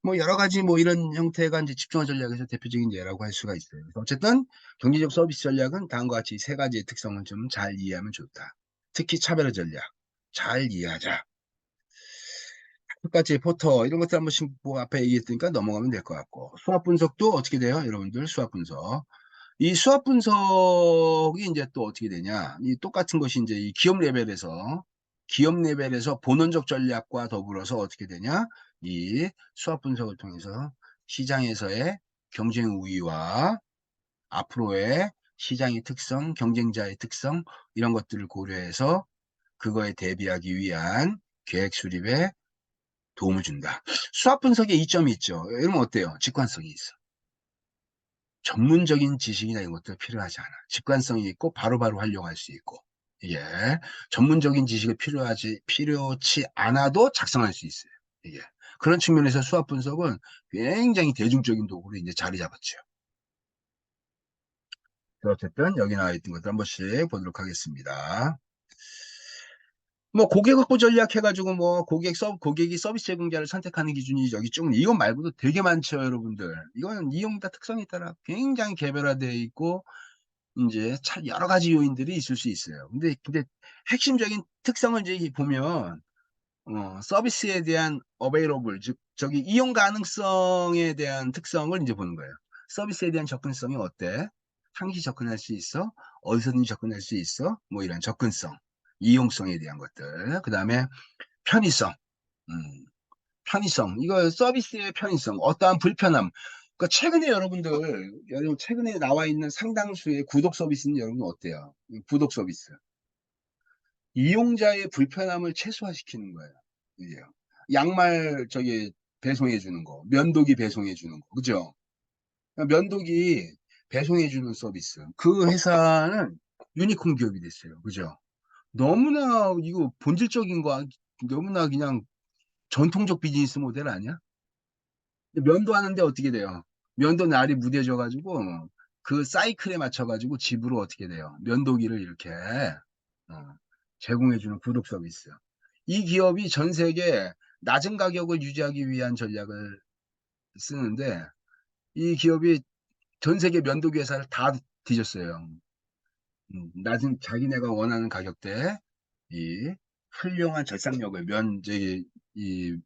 뭐 여러 가지 뭐 이런 형태가 이제 집중화 전략에서 대표적인 예라고 할 수가 있어요. 그래서 어쨌든 경제적 서비스 전략은 다음과 같이 세 가지의 특성을 좀 잘 이해하면 좋다. 특히 차별화 전략 잘 이해하자. 똑같이 포터 이런 것들 한 번씩 뭐 앞에 얘기했으니까 넘어가면 될 것 같고, 수학 분석도 어떻게 돼요? 여러분들 수학 분석. 이 수학 분석이 이제 또 어떻게 되냐? 이 똑같은 것이 이제 이 기업 레벨에서 본원적 전략과 더불어서 어떻게 되냐? 이 수학 분석을 통해서 시장에서의 경쟁 우위와 앞으로의 시장의 특성, 경쟁자의 특성 이런 것들을 고려해서 그거에 대비하기 위한 계획 수립에 도움을 준다. 수학 분석에 이점이 있죠. 여러분 어때요? 직관성이 있어. 전문적인 지식이나 이런 것도 필요하지 않아. 직관성이 있고 바로바로 활용할 수 있고. 이게 전문적인 지식이 필요치 않아도 작성할 수 있어요. 이게 그런 측면에서 수학 분석은 굉장히 대중적인 도구로 이제 자리 잡았죠. 어쨌든 여기 나와 있던 것들 한 번씩 보도록 하겠습니다. 뭐 고객 확보 전략 해가지고 뭐 고객이 서비스 제공자를 선택하는 기준이 여기 쭉 이건 말고도 되게 많죠, 여러분들. 이거는 이용자 특성에 따라 굉장히 개별화되어 있고 이제 참 여러 가지 요인들이 있을 수 있어요. 근데 핵심적인 특성을 이제 보면 서비스에 대한 available 즉 저기 이용 가능성에 대한 특성을 이제 보는 거예요. 서비스에 대한 접근성이 어때? 상시 접근할 수 있어? 어디서든지 접근할 수 있어? 뭐 이런 접근성, 이용성에 대한 것들. 그다음에 편의성. 음, 편의성. 이거 서비스의 편의성. 어떠한 불편함. 그러니까 여러분 최근에 나와 있는 상당수의 구독 서비스는 여러분 어때요? 구독 서비스. 이용자의 불편함을 최소화시키는 거예요. 이게요. 양말 저기 배송해 주는 거, 면도기 배송해 주는 거, 그죠? 면도기 배송해 주는 서비스. 그 회사는 유니콘 기업이 됐어요. 그죠? 너무나 이거 본질적인 거, 너무나 그냥 전통적 비즈니스 모델 아니야? 면도하는데 어떻게 돼요? 면도 날이 무뎌져가지고 그 사이클에 맞춰가지고 집으로 어떻게 돼요? 면도기를 이렇게 어, 제공해주는 구독 서비스. 이 기업이 전 세계 낮은 가격을 유지하기 위한 전략을 쓰는데 이 기업이 전 세계 면도기 회사를 다 뒤졌어요. 낮은 자기네가 원하는 가격대에 이 훌륭한 절삭력을 이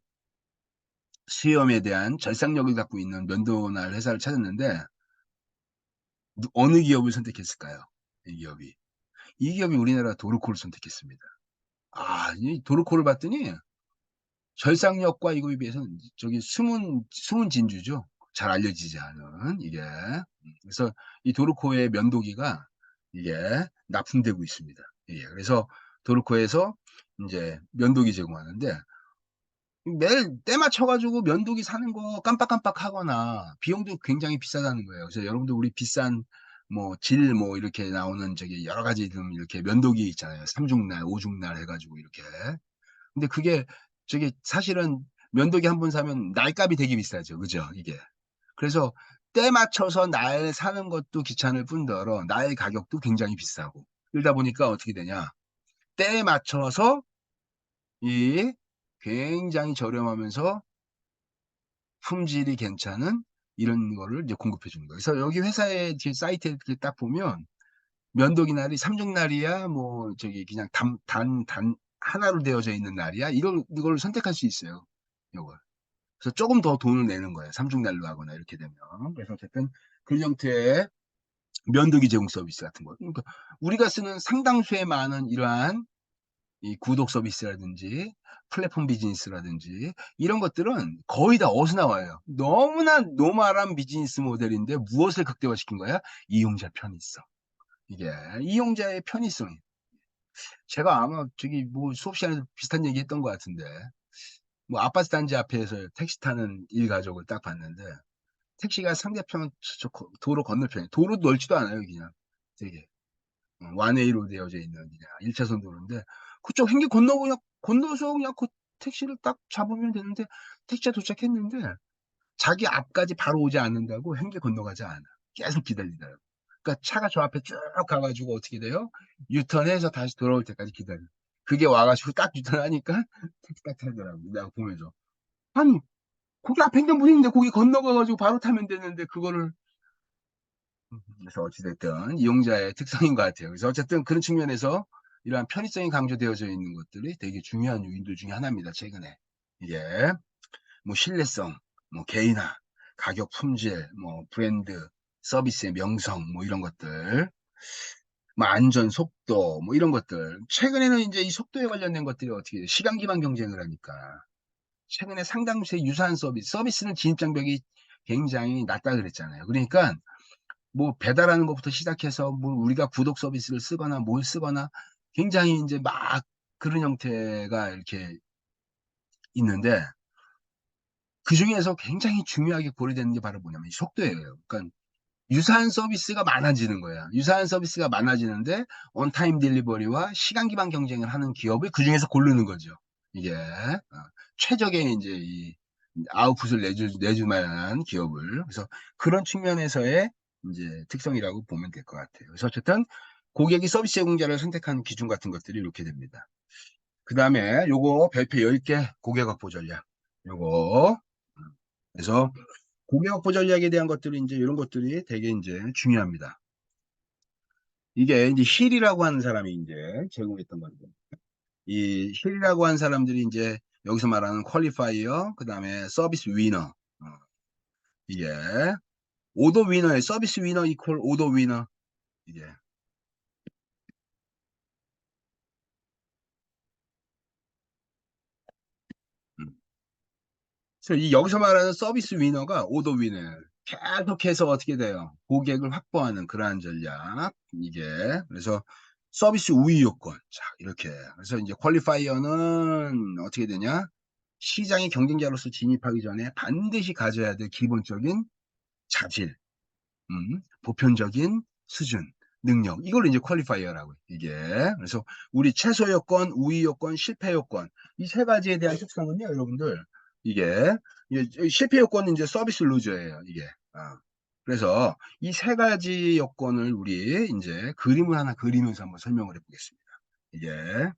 수염에 대한 절삭력을 갖고 있는 면도날 회사를 찾았는데 어느 기업을 선택했을까요? 이 기업이. 이 기업이 우리나라 도르코를 선택했습니다. 이 도르코를 봤더니 절삭력과 이거에 비해서는 저기 숨은 진주죠. 잘 알려지지 않은 이게. 그래서 이 도르코의 면도기가 이게 납품되고 있습니다. 예, 그래서 도르코에서 이제 면도기 제공하는데 매일 때 맞춰가지고 면도기 사는 거 깜빡깜빡 하거나 비용도 굉장히 비싸다는 거예요. 그래서 여러분들 우리 비싼 뭐 질 뭐 이렇게 나오는 저기 여러 가지 좀 이렇게 면도기 있잖아요. 3중날, 5중날 해가지고 이렇게. 근데 그게 저기 사실은 면도기 한 번 사면 날값이 되게 비싸죠. 그죠? 이게. 그래서 때 맞춰서 날 사는 것도 귀찮을 뿐더러 날 가격도 굉장히 비싸고. 그러다 보니까 어떻게 되냐. 때에 맞춰서 이 굉장히 저렴하면서 품질이 괜찮은 이런 거를 이제 공급해 주는 거예요. 그래서 여기 회사의 사이트에 이렇게 딱 보면 면도기 날이 삼중날이야, 뭐 저기 그냥 단 하나로 되어져 있는 날이야. 이걸 선택할 수 있어요. 이걸. 그래서 조금 더 돈을 내는 거예요. 삼중날로 하거나 이렇게 되면. 그래서 어쨌든 그런 형태의 면도기 제공 서비스 같은 거. 그러니까 우리가 쓰는 상당수의 많은 이러한 이 구독 서비스라든지 플랫폼 비즈니스라든지 이런 것들은 거의 다 어디서 나와요? 너무나 노멀한 비즈니스 모델인데 무엇을 극대화시킨 거야? 이용자 편의성. 이게 이용자의 편의성이. 제가 아마 저기 뭐 수업 시간에 비슷한 얘기 했던 것 같은데, 뭐 아파트 단지 앞에서 택시 타는 일가족을 딱 봤는데, 택시가 상대편 도로 건너편에, 도로도 넓지도 않아요, 그냥. 되게. 완웨이로 되어져 있는 그냥 1차선 도로인데, 그쪽 횡계 건너서 그냥 그 택시를 딱 잡으면 되는데, 택시가 도착했는데, 자기 앞까지 바로 오지 않는다고 횡계 건너가지 않아. 계속 기다리더라고. 그러니까 차가 저 앞에 쭉 가가지고 어떻게 돼요? 유턴해서 다시 돌아올 때까지 기다려. 그게 와가지고 딱 유턴하니까 택시 딱 타더라고. 내가 보면서. 아니, 거기 앞에 있는 분인데 거기 건너가가지고 바로 타면 되는데 그거를. 그래서 어찌됐든 이용자의 특성인 것 같아요. 그래서 어쨌든 그런 측면에서 이러한 편의성이 강조되어져 있는 것들이 되게 중요한 요인들 중에 하나입니다. 최근에. 이게 뭐 신뢰성, 뭐 개인화, 가격 품질, 뭐 브랜드, 서비스의 명성, 뭐 이런 것들, 뭐 안전, 속도, 뭐 이런 것들. 최근에는 이제 이 속도에 관련된 것들이 어떻게 돼요? 시간 기반 경쟁을 하니까. 최근에 상당수의 유사한 서비스는 진입 장벽이 굉장히 낮다 그랬잖아요. 그러니까 뭐 배달하는 것부터 시작해서 뭐 우리가 구독 서비스를 쓰거나 뭘 쓰거나 굉장히 이제 막 그런 형태가 이렇게 있는데, 그 중에서 굉장히 중요하게 고려되는 게 바로 뭐냐면 이 속도예요. 그러니까 유사한 서비스가 많아지는 거야. 유사한 서비스가 많아지는데 온타임 딜리버리와 시간 기반 경쟁을 하는 기업을 그 중에서 고르는 거죠. 이게 최적의 이제 이 아웃풋을 내줄 만한 기업을. 그래서 그런 측면에서의 이제 특성이라고 보면 될 것 같아요. 그래서 어쨌든 고객이 서비스 제공자를 선택하는 기준 같은 것들이 이렇게 됩니다. 그 다음에 요거 별표 10개 고객 확보 전략. 요거. 그래서 고객 확보 전략에 대한 것들이 이제 이런 것들이 되게 이제 중요합니다. 이게 이제 힐이라고 하는 사람이 이제 제공했던 건데, 이 힐이라고 하는 사람들이 이제 여기서 말하는 퀄리파이어, 그 다음에 서비스 위너, 이게 오더 위너의 서비스 위너 이퀄 오더 위너. 이게 음. 그래서 이 여기서 말하는 서비스 위너가 오더 위너예요. 계속해서 어떻게 돼요? 고객을 확보하는 그러한 전략. 이게 그래서 서비스 우위 요건. 자, 이렇게. 그래서 이제 퀄리파이어는 어떻게 되냐? 시장의 경쟁자로서 진입하기 전에 반드시 가져야 될 기본적인 자질, 보편적인 수준, 능력. 이걸 이제 퀄리파이어라고 해요, 이게. 그래서 우리 최소 요건, 우위 요건, 실패 요건. 이 세 가지에 대한 특성은요, 여러분들. 이게 실패 요건은 이제 서비스 루저예요, 이게. 그래서 이 세 가지 요건을 우리 이제 그림을 하나 그리면서 한번 설명을 해보겠습니다. 이게.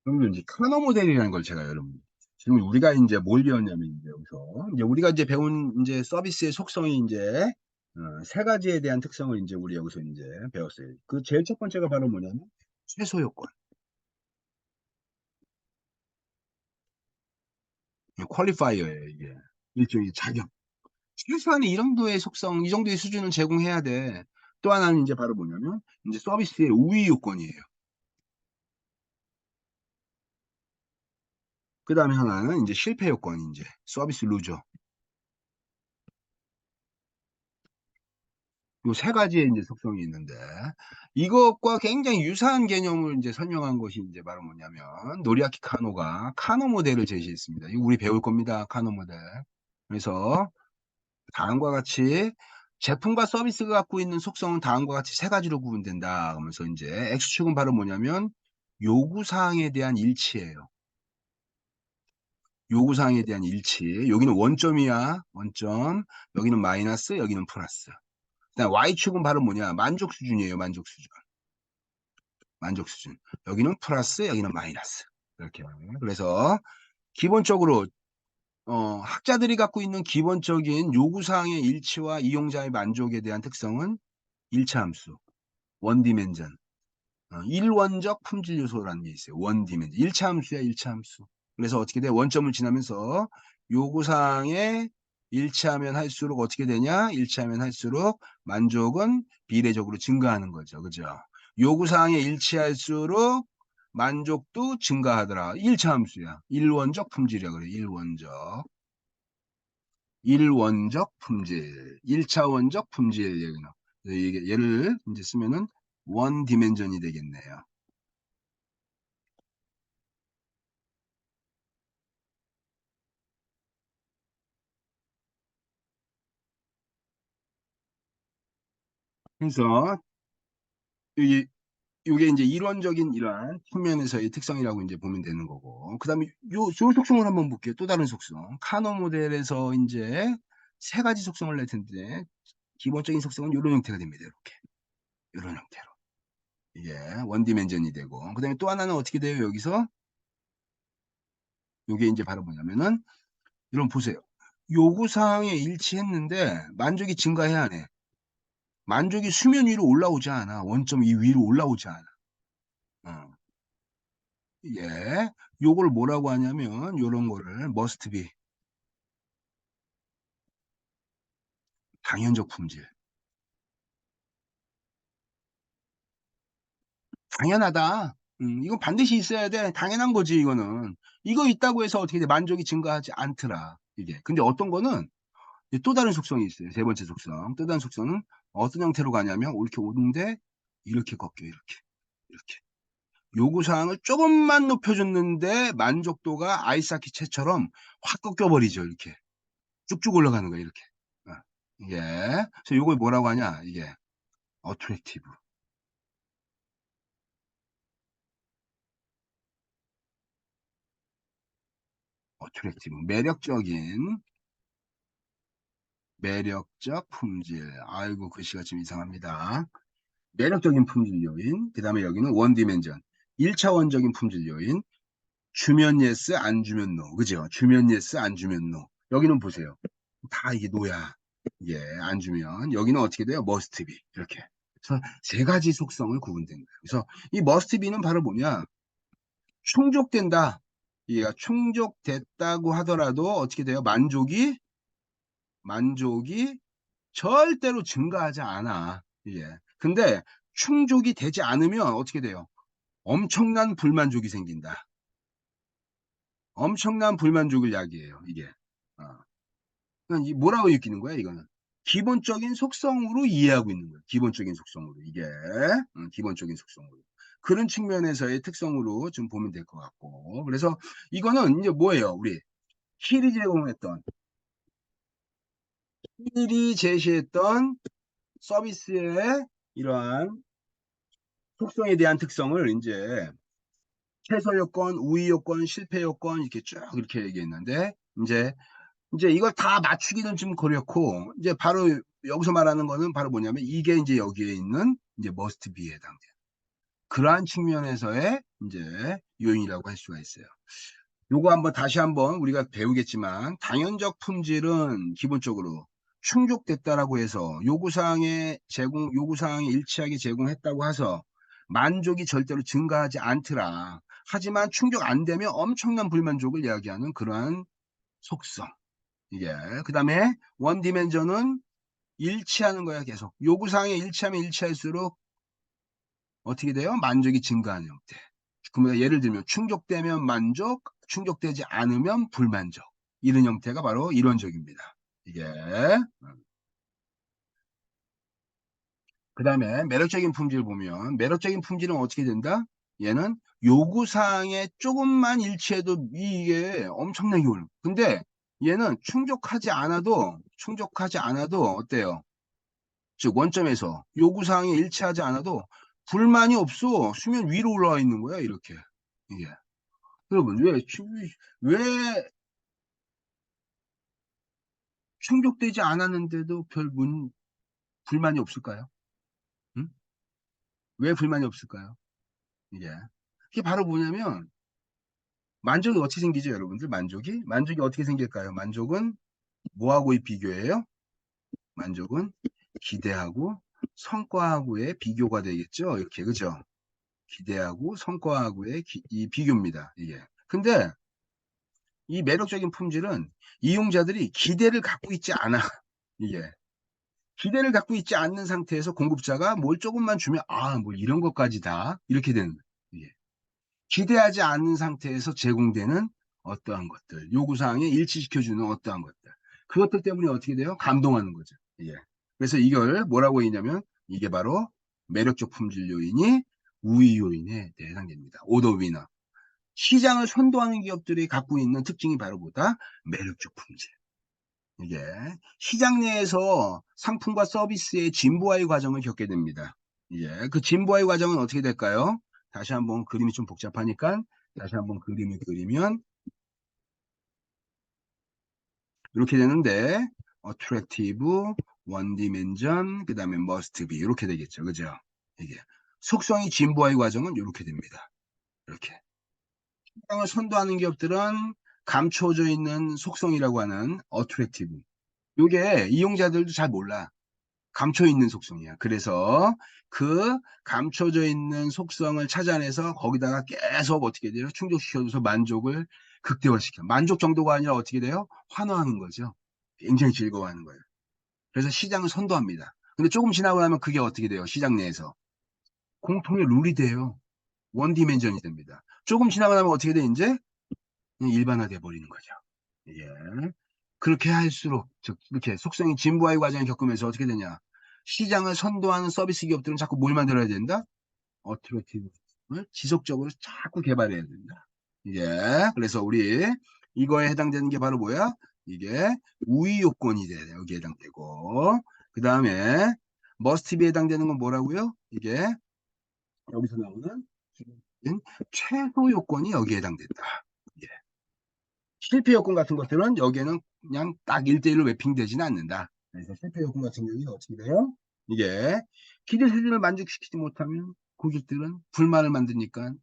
그러면 이제 카너 모델이라는 걸 제가 여러분, 지금 우리가 이제 뭘 배웠냐면 이제 여기서 이제 우리가 이제 배운 이제 서비스의 속성이 이제 세 가지에 대한 특성을 이제 우리 여기서 이제 배웠어요. 그 제일 첫 번째가 바로 뭐냐면 최소 요건, 퀄리파이어예요, 이게. 일종의 자격. 최소한의 이 정도의 속성, 이 정도의 수준을 제공해야 돼. 또 하나는 이제 바로 뭐냐면 이제 서비스의 우위 요건이에요. 그 다음에 하나는 이제 실패 요건이 이제 서비스 루저. 요 세 가지의 이제 속성이 있는데, 이것과 굉장히 유사한 개념을 이제 설명한 것이 이제 바로 뭐냐면, 노리아키 카노가 카노 모델을 제시했습니다. 이거 우리 배울 겁니다. 카노 모델. 그래서 다음과 같이 제품과 서비스가 갖고 있는 속성은 다음과 같이 세 가지로 구분된다. 그러면서 이제 X축은 바로 뭐냐면, 요구사항에 대한 일치예요. 요구사항에 대한 일치. 여기는 원점이야. 원점. 여기는 마이너스, 여기는 플러스. 그다음 Y축은 바로 뭐냐? 만족 수준이에요. 만족 수준. 만족 수준. 여기는 플러스, 여기는 마이너스. 이렇게. 그래서 기본적으로 학자들이 갖고 있는 기본적인 요구사항의 일치와 이용자의 만족에 대한 특성은 일차함수, 원디멘전, 일원적 품질 요소라는 게 있어요. 원디멘전. 일차함수야, 일차함수. 그래서 어떻게 돼? 원점을 지나면서 요구사항에 일치하면 할수록 어떻게 되냐? 일치하면 할수록 만족은 비례적으로 증가하는 거죠. 그죠? 요구사항에 일치할수록 만족도 증가하더라. 1차 함수야. 일원적 품질이야. 그래. 일원적 품질. 1차원적 품질 얘기는. 이게 얘를 이제 쓰면은 원 디멘전이 되겠네요. 그래서 이 이게 이제 이론적인 이러한 측면에서의 특성이라고 이제 보면 되는 거고. 그다음에 요 속성을 한번 볼게요. 또 다른 속성. 카노 모델에서 이제 세 가지 속성을 낼 텐데 기본적인 속성은 이런 형태가 됩니다. 이렇게. 이런 형태로. 이게 원디멘전이 되고. 그다음에 또 하나는 어떻게 돼요? 여기서 이게 이제 바로 뭐냐면은 여러분 보세요. 요구사항에 일치했는데 만족이 증가해야 하네. 만족이 수면 위로 올라오지 않아. 원점 이 위로 올라오지 않아. 어. 예. 요걸 뭐라고 하냐면 요런 거를 must be 당연적 품질. 당연하다. 이건 반드시 있어야 돼. 당연한 거지 이거는. 이거 있다고 해서 어떻게 돼? 만족이 증가하지 않더라. 이게. 근데 어떤 거는 또 다른 속성이 있어요. 세 번째 속성. 또 다른 속성은 어떤 형태로 가냐면 이렇게 오는데 이렇게 꺾여 이렇게. 이렇게. 요구사항을 조금만 높여줬는데 만족도가 아이스하키 채처럼 확 꺾여버리죠. 이렇게. 쭉쭉 올라가는 거야 이렇게. 어. 이게. 그래서 요걸 뭐라고 하냐? 이게 어트랙티브. 어트랙티브. 매력적 품질. 아이고 글씨가 좀 이상합니다. 매력적인 품질 요인. 그 다음에 여기는 원디멘전. 1차원적인 품질 요인. 주면 예스 안 주면 노. 그죠? 주면 예스 안 주면 노. 여기는 보세요. 다 이게 노야. 예, 안 주면. 여기는 어떻게 돼요? 머스트 비. 이렇게. 그래서 세 가지 속성을 구분된 거예요. 그래서 이 머스트 비는 바로 뭐냐? 충족된다. 얘가 충족됐다고 하더라도 어떻게 돼요? 만족이 절대로 증가하지 않아. 예. 근데 충족이 되지 않으면 어떻게 돼요? 엄청난 불만족이 생긴다. 엄청난 불만족을 야기해요, 이게. 어. 그러니까 뭐라고 느끼는 거야, 이거는? 기본적인 속성으로 이해하고 있는 거예요. 기본적인 속성으로. 이게. 기본적인 속성으로. 그런 측면에서의 특성으로 좀 보면 될 것 같고. 그래서 이거는 이제 뭐예요? 우리 힐이 제공했던, 힐이 제시했던 서비스의 이러한 속성에 대한 특성을 이제 최소 요건, 우위 요건, 실패 요건 이렇게 쭉 이렇게 얘기했는데 이제 이걸 다 맞추기는 좀 그렇고 이제 바로 여기서 말하는 거는 바로 뭐냐면 이게 이제 여기에 있는 이제 must be에 해당돼요. 그러한 측면에서의 이제 요인이라고 할 수가 있어요. 요거 한번 다시 한번 우리가 배우겠지만 당연적 품질은 기본적으로 충족됐다라고 해서 요구사항에 일치하게 제공했다고 해서 만족이 절대로 증가하지 않더라. 하지만 충족 안 되면 엄청난 불만족을 이야기하는 그러한 속성. 이게 그 다음에 원 디멘전은 일치하는 거야 계속. 요구사항에 일치하면 일치할수록 어떻게 돼요? 만족이 증가하는 형태. 그러면 예를 들면 충족되면 만족, 충족되지 않으면 불만족. 이런 형태가 바로 이론적입니다. 이게. 그 다음에 매력적인 품질 보면 매력적인 품질은 어떻게 된다? 얘는 요구사항에 조금만 일치해도 이게 엄청나게 올라. 근데 얘는 충족하지 않아도 어때요? 즉 원점에서 요구사항에 일치하지 않아도 불만이 없어. 수면 위로 올라와 있는 거야 이렇게. 이게. 여러분 왜 충족되지 않았는데도 불만이 없을까요? 응? 왜 불만이 없을까요? 이게. 이게 바로 뭐냐면 만족이 어떻게 생기죠, 여러분들? 만족이 어떻게 생길까요? 만족은 뭐하고의 비교예요? 만족은 기대하고 성과하고의 비교가 되겠죠? 이렇게, 그죠? 기대하고 성과하고의 이 비교입니다, 이게. 근데 이 매력적인 품질은 이용자들이 기대를 갖고 있지 않아. 이게. 기대를 갖고 있지 않는 상태에서 공급자가 뭘 조금만 주면, 아, 뭐 이런 것까지다. 이렇게 되는 거예요. 이게. 기대하지 않는 상태에서 제공되는 어떠한 것들, 요구사항에 일치시켜주는 어떠한 것들. 그것들 때문에 어떻게 돼요? 감동하는 거죠. 예. 그래서 이걸 뭐라고 했냐면, 이게 바로 매력적 품질 요인이 우위 요인에 해당됩니다. 오더 위너. 시장을 선도하는 기업들이 갖고 있는 특징이 바로 뭐다? 매력적 품질. 이게 시장 내에서 상품과 서비스의 진보화의 과정을 겪게 됩니다. 예, 그 진보화의 과정은 어떻게 될까요? 다시 한번 그림이 좀 복잡하니까 다시 한번 그림을 그리면 이렇게 되는데 attractive, one dimension, 그 다음에 must be 이렇게 되겠죠. 그죠? 이게 속성이 진보화의 과정은 이렇게 됩니다. 이렇게 시장을 선도하는 기업들은 감춰져 있는 속성이라고 하는 attractive. 이게 이용자들도 잘 몰라. 감춰 있는 속성이야. 그래서 그 감춰져 있는 속성을 찾아내서 거기다가 계속 어떻게 돼요? 충족시켜줘서 만족을 극대화시켜. 만족 정도가 아니라 어떻게 돼요? 환호하는 거죠. 굉장히 즐거워하는 거예요. 그래서 시장을 선도합니다. 근데 조금 지나고 나면 그게 어떻게 돼요? 시장 내에서. 공통의 룰이 돼요. 원디멘전이 됩니다. 조금 지나고 나면 어떻게 돼, 이제? 일반화돼 버리는 거죠. 예. 그렇게 할수록, 즉, 이렇게 속성이 진보화의 과정을 겪으면서 어떻게 되냐. 시장을 선도하는 서비스 기업들은 자꾸 뭘 만들어야 된다? 어트랙티브를 지속적으로 자꾸 개발해야 된다. 예. 그래서 우리 이거에 해당되는 게 바로 뭐야? 이게 우위 요건이 돼요. 여기에 해당되고. 그 다음에 머스트비에 해당되는 건 뭐라고요? 이게 여기서 나오는 기본적인 최소 요건이 여기에 해당된다. 예. 실패 요건 같은 것들은 여기에는 그냥 딱 1대1로 매핑되지는 않는다. 그래서 실패 요건 같은 경우는 어떻게 돼요? 이게 기대 수준을 만족시키지 못하면 고객들은 불만을 만드니까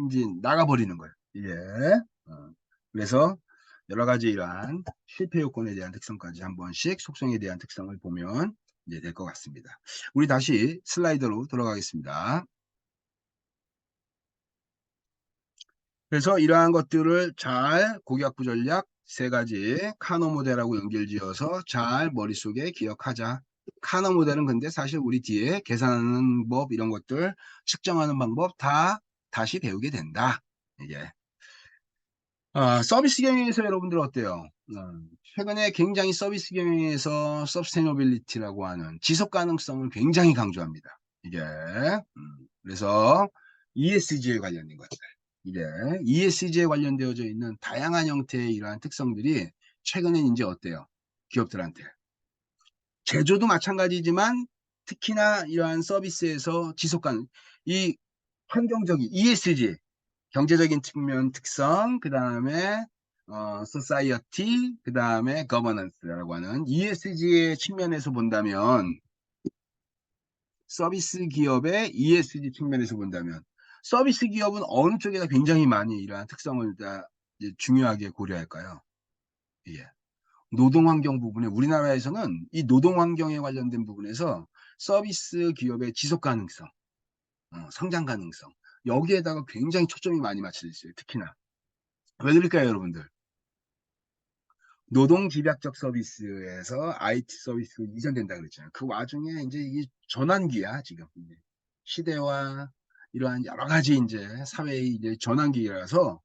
이제 나가버리는 거예요. 이게. 어. 그래서 여러 가지 이러한 실패 요건에 대한 특성까지 한 번씩 속성에 대한 특성을 보면 이제 될 것 같습니다. 우리 다시 슬라이드로 돌아가겠습니다. 그래서 이러한 것들을 잘 고객학부 전략 세 가지 카노 모델하고 연결지어서 잘 머릿속에 기억하자. 카노 모델은 근데 사실 우리 뒤에 계산하는 법 이런 것들 측정하는 방법 다 다시 배우게 된다. 이게 서비스 경영에서 여러분들 어때요? 최근에 굉장히 서비스 경영에서 서스테너빌리티라고 하는 지속 가능성을 굉장히 강조합니다. 이게 그래서 ESG에 관련된 것들. 이게 ESG에 관련되어져 있는 다양한 형태의 이러한 특성들이 최근에 이제 어때요? 기업들한테. 제조도 마찬가지지만 특히나 이러한 서비스에서 지속 가능, 이 환경적인 ESG, 경제적인 측면 특성, 그 다음에 society, 그 다음에 governance라고 하는 ESG의 측면에서 본다면 서비스 기업의 ESG 측면에서 본다면 서비스 기업은 어느 쪽에다 굉장히 많이 이러한 특성을 다 이제 중요하게 고려할까요? 예. 노동환경 부분에 우리나라에서는 이 노동환경에 관련된 부분에서 서비스 기업의 지속 가능성, 성장 가능성 여기에다가 굉장히 초점이 많이 맞춰져 있어요. 특히나 왜 그럴까요, 여러분들? 노동 집약적 서비스에서 IT 서비스로 이전된다 그랬잖아요. 그 와중에 이제 이 전환기야, 지금. 시대와 이러한 여러 가지 이제 사회의 이제 전환기라서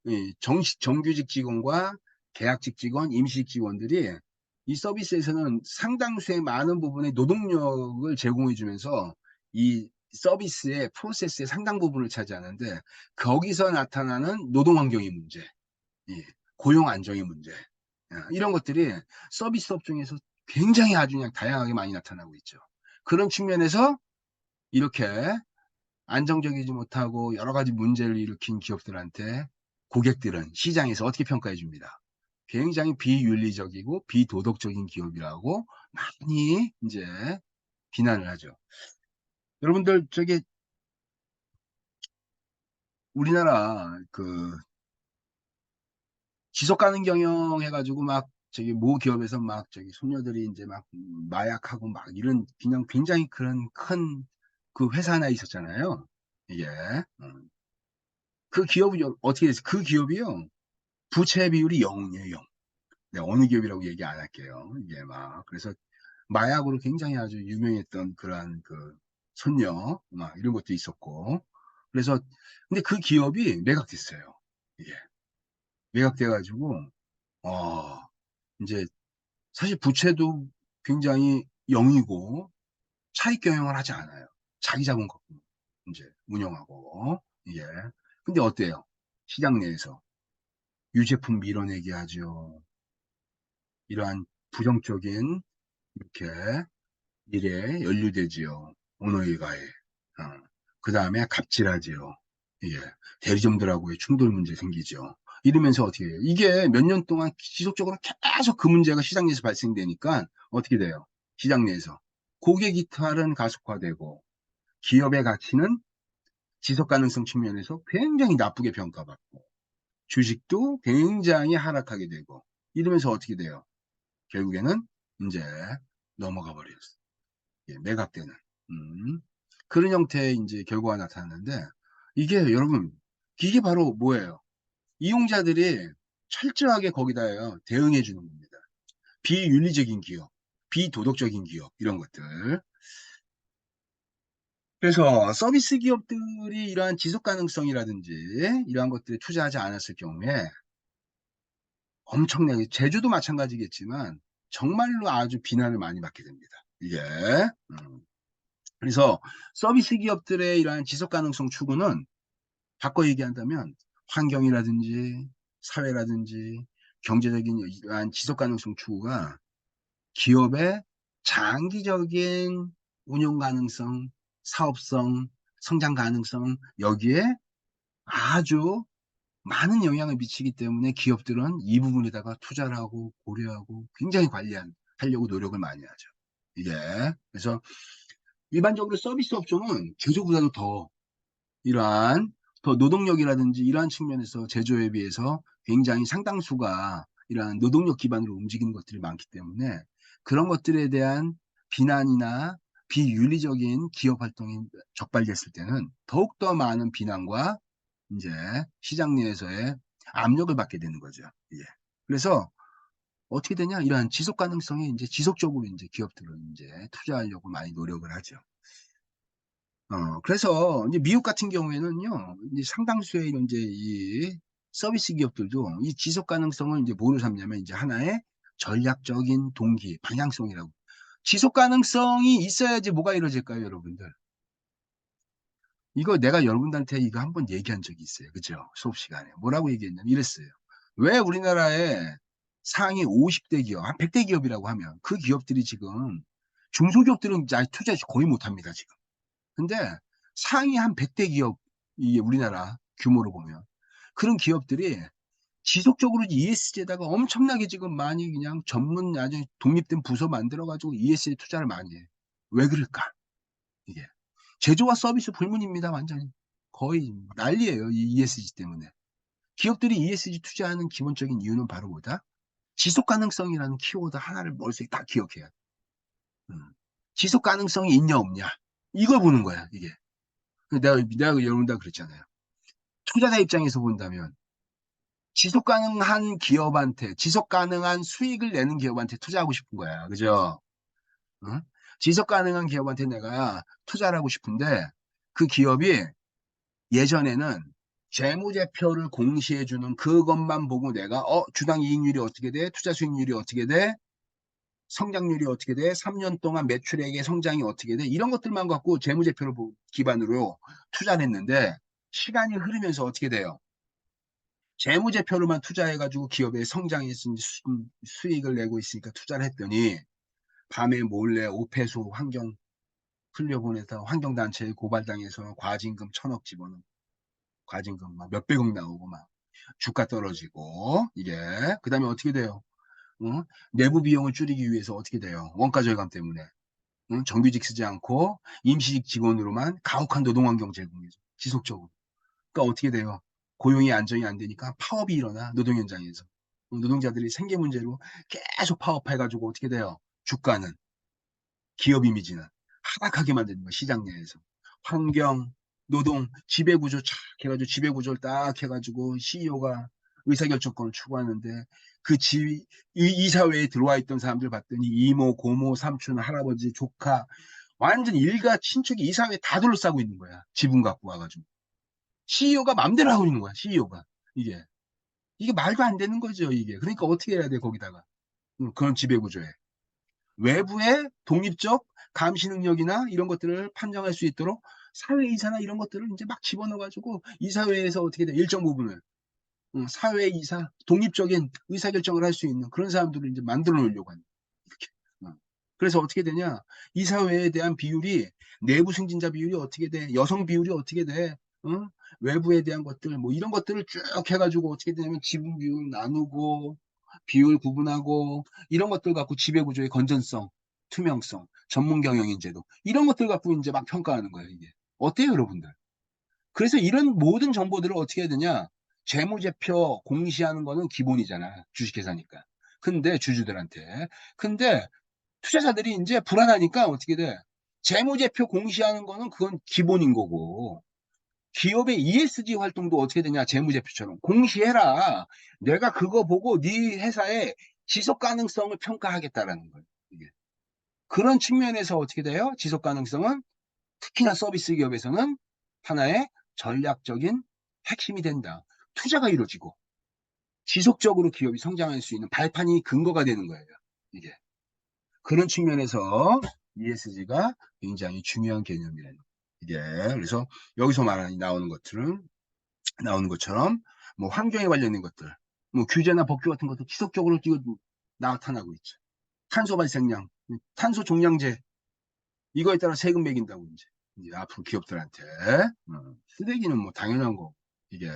이 정규직 직원과 계약직 직원, 임시직 직원들이 이 서비스에서는 상당수의 많은 부분의 노동력을 제공해 주면서 이 서비스의 프로세스의 상당 부분을 차지하는데 거기서 나타나는 노동 환경의 문제, 예, 고용 안정의 문제, 이런 것들이 서비스 업종에서 굉장히 아주 그냥 다양하게 많이 나타나고 있죠. 그런 측면에서 이렇게 안정적이지 못하고 여러 가지 문제를 일으킨 기업들한테 고객들은 시장에서 어떻게 평가해 줍니다. 굉장히 비윤리적이고 비도덕적인 기업이라고 많이 이제 비난을 하죠. 여러분들 저기 우리나라 그 지속 가능 경영 해가지고 막 저기 모 기업에서 막 저기 손녀들이 이제 막 마약하고 막 이런 그냥 굉장히 그런 큰 그 회사 하나 있었잖아요. 이게 그 기업이 어떻게 됐어요? 그 기업이요. 부채 비율이 0이에요, 0. 네, 어느 기업이라고 얘기 안 할게요. 이게 막, 그래서 마약으로 굉장히 아주 유명했던 그러한 그 손녀, 막 이런 것도 있었고. 그래서, 근데 그 기업이 매각됐어요. 이게. 매각돼가지고, 어, 이제 사실 부채도 굉장히 0이고 차익 경영을 하지 않아요. 자기 자본 갖고 이제 운영하고, 이게. 근데 어때요? 시장 내에서 유제품 밀어내기 하죠. 이러한 부정적인 이렇게 일에 연루되지요. 오너이가에. 그 다음에 갑질하지요. 예. 대리점들하고의 충돌 문제 생기죠. 이러면서 어떻게 해요? 이게 몇 년 동안 지속적으로 계속 그 문제가 시장 내에서 발생되니까 어떻게 돼요? 시장 내에서 고객 이탈은 가속화되고 기업의 가치는 지속 가능성 측면에서 굉장히 나쁘게 평가받고 주식도 굉장히 하락하게 되고 이러면서 어떻게 돼요? 결국에는 이제 넘어가 버렸어요. 예, 매각되는 그런 형태의 이제 결과가 나타났는데 이게 여러분 이게 바로 뭐예요? 이용자들이 철저하게 거기다요 대응해 주는 겁니다. 비윤리적인 기업, 비도덕적인 기업 이런 것들. 그래서 서비스 기업들이 이러한 지속 가능성이라든지 이러한 것들에 투자하지 않았을 경우에 엄청나게 제주도 마찬가지겠지만 정말로 아주 비난을 많이 받게 됩니다. 이게 그래서 서비스 기업들의 이러한 지속 가능성 추구는 바꿔 얘기한다면 환경이라든지 사회라든지 경제적인 이러한 지속 가능성 추구가 기업의 장기적인 운용 가능성, 사업성, 성장 가능성 여기에 아주 많은 영향을 미치기 때문에 기업들은 이 부분에다가 투자를 하고 고려하고 굉장히 하려고 노력을 많이 하죠. 이게 그래서 일반적으로 서비스 업종은 제조보다도 더 이러한 더 노동력이라든지 이러한 측면에서 제조에 비해서 굉장히 상당수가 이러한 노동력 기반으로 움직이는 것들이 많기 때문에 그런 것들에 대한 비난이나 비윤리적인 기업 활동이 적발됐을 때는 더욱더 많은 비난과 이제 시장 내에서의 압력을 받게 되는 거죠. 예. 그래서 어떻게 되냐? 이러한 지속 가능성이 이제 지속적으로 이제 기업들은 이제 투자하려고 많이 노력을 하죠. 그래서 이제 미국 같은 경우에는요, 이제 상당수의 이제 이 서비스 기업들도 이 지속 가능성을 이제 뭐로 삼냐면 이제 하나의 전략적인 동기, 방향성이라고. 지속 가능성이 있어야지 뭐가 이루어질까요, 여러분들? 이거 내가 여러분들한테 이거 한번 얘기한 적이 있어요. 그죠? 수업 시간에. 뭐라고 얘기했냐면 이랬어요. 왜 우리나라의 상위 50대 기업, 한 100대 기업이라고 하면 그 기업들이 지금 중소기업들은 투자 거의 못 합니다, 지금. 근데 상위 한 100대 기업, 이게 우리나라 규모로 보면 그런 기업들이 지속적으로 ESG에다가 엄청나게 지금 많이 그냥 전문 아주 독립된 부서 만들어가지고 ESG 투자를 많이 해. 왜 그럴까? 이게. 제조와 서비스 불문입니다, 완전히. 거의 난리예요, 이 ESG 때문에. 기업들이 ESG 투자하는 기본적인 이유는 바로 뭐다? 지속 가능성이라는 키워드 하나를 머릿속에 딱 기억해야 돼. 지속 가능성이 있냐, 없냐. 이걸 보는 거야, 이게. 내가 여러분들 그랬잖아요. 투자자 입장에서 본다면 지속 가능한 기업한테 지속 가능한 수익을 내는 기업한테 투자하고 싶은 거야. 그죠? 응? 지속 가능한 기업한테 내가 투자를 하고 싶은데 그 기업이 예전에는 재무제표를 공시해주는 그것만 보고 내가 주당 이익률이 어떻게 돼? 투자 수익률이 어떻게 돼? 성장률이 어떻게 돼? 3년 동안 매출액의 성장이 어떻게 돼? 이런 것들만 갖고 재무제표를 기반으로 투자를 했는데 시간이 흐르면서 어떻게 돼요? 재무제표로만 투자해가지고 기업의 성장에 수익을 내고 있으니까 투자를 했더니 밤에 몰래 오폐소 환경 흘려보내서 환경단체에 고발당해서 과징금 1,000억 집어넣고 과징금 막 몇백억 나오고 막 주가 떨어지고 이게 그 다음에 어떻게 돼요? 어? 내부 비용을 줄이기 위해서 어떻게 돼요? 원가 절감 때문에 정규직 쓰지 않고 임시직 직원으로만 가혹한 노동환경 제공해서 지속적으로 그러니까 어떻게 돼요? 고용이 안정이 안 되니까 파업이 일어나 노동 현장에서 노동자들이 생계 문제로 계속 파업해가지고 어떻게 돼요? 주가는 기업 이미지는 하락하게 만드는 거야 시장 내에서 환경 노동 지배구조 착 해가지고 지배구조를 딱 해가지고 CEO가 의사결정권을 추구하는데 이 사회에 들어와 있던 사람들 봤더니 이모, 고모, 삼촌, 할아버지, 조카 완전 일가 친척이 이 사회에 다 둘러싸고 있는 거야. 지분 갖고 와가지고. CEO가 맘대로 하고 있는 거야. CEO가. 이게 말도 안 되는 거죠, 이게. 그러니까 어떻게 해야 돼, 거기다가. 그런 지배구조에. 외부의 독립적 감시 능력이나 이런 것들을 판정할 수 있도록 사회이사나 이런 것들을 이제 막 집어넣어가지고 이 사회에서 어떻게 돼? 일정 부분을 사회이사, 독립적인 의사결정을 할 수 있는 그런 사람들을 이제 만들어 놓으려고 하는 이렇게. 그래서 어떻게 되냐? 이 사회에 대한 비율이 내부 승진자 비율이 어떻게 돼? 여성 비율이 어떻게 돼? 어? 외부에 대한 것들 뭐 이런 것들을 쭉 해가지고 어떻게 되냐면 지분 비율 나누고 비율 구분하고 이런 것들 갖고 지배구조의 건전성, 투명성, 전문 경영인 제도 이런 것들 갖고 이제 막 평가하는 거예요, 이게. 어때요, 여러분들? 그래서 이런 모든 정보들을 어떻게 해야 되냐? 재무제표 공시하는 거는 기본이잖아. 주식회사니까. 근데 주주들한테. 근데 투자자들이 이제 불안하니까 어떻게 돼? 재무제표 공시하는 거는 그건 기본인 거고. 기업의 ESG 활동도 어떻게 되냐? 재무제표처럼 공시해라. 내가 그거 보고 네 회사의 지속 가능성을 평가하겠다라는 거예요. 이게. 그런 측면에서 어떻게 돼요? 지속 가능성은 특히나 서비스 기업에서는 하나의 전략적인 핵심이 된다. 투자가 이루어지고 지속적으로 기업이 성장할 수 있는 발판이 근거가 되는 거예요. 이게. 그런 측면에서 ESG가 굉장히 중요한 개념이라는 거예요. 이게. 그래서 여기서 말하는 나오는 것처럼 뭐 환경에 관련된 것들, 뭐 규제나 법규 같은 것도 지속적으로 지금 나타나고 있죠. 탄소 발생량, 탄소 종량제 이거에 따라 세금 매긴다고 이제 앞으로 기업들한테 쓰레기는 뭐 당연한 거 이게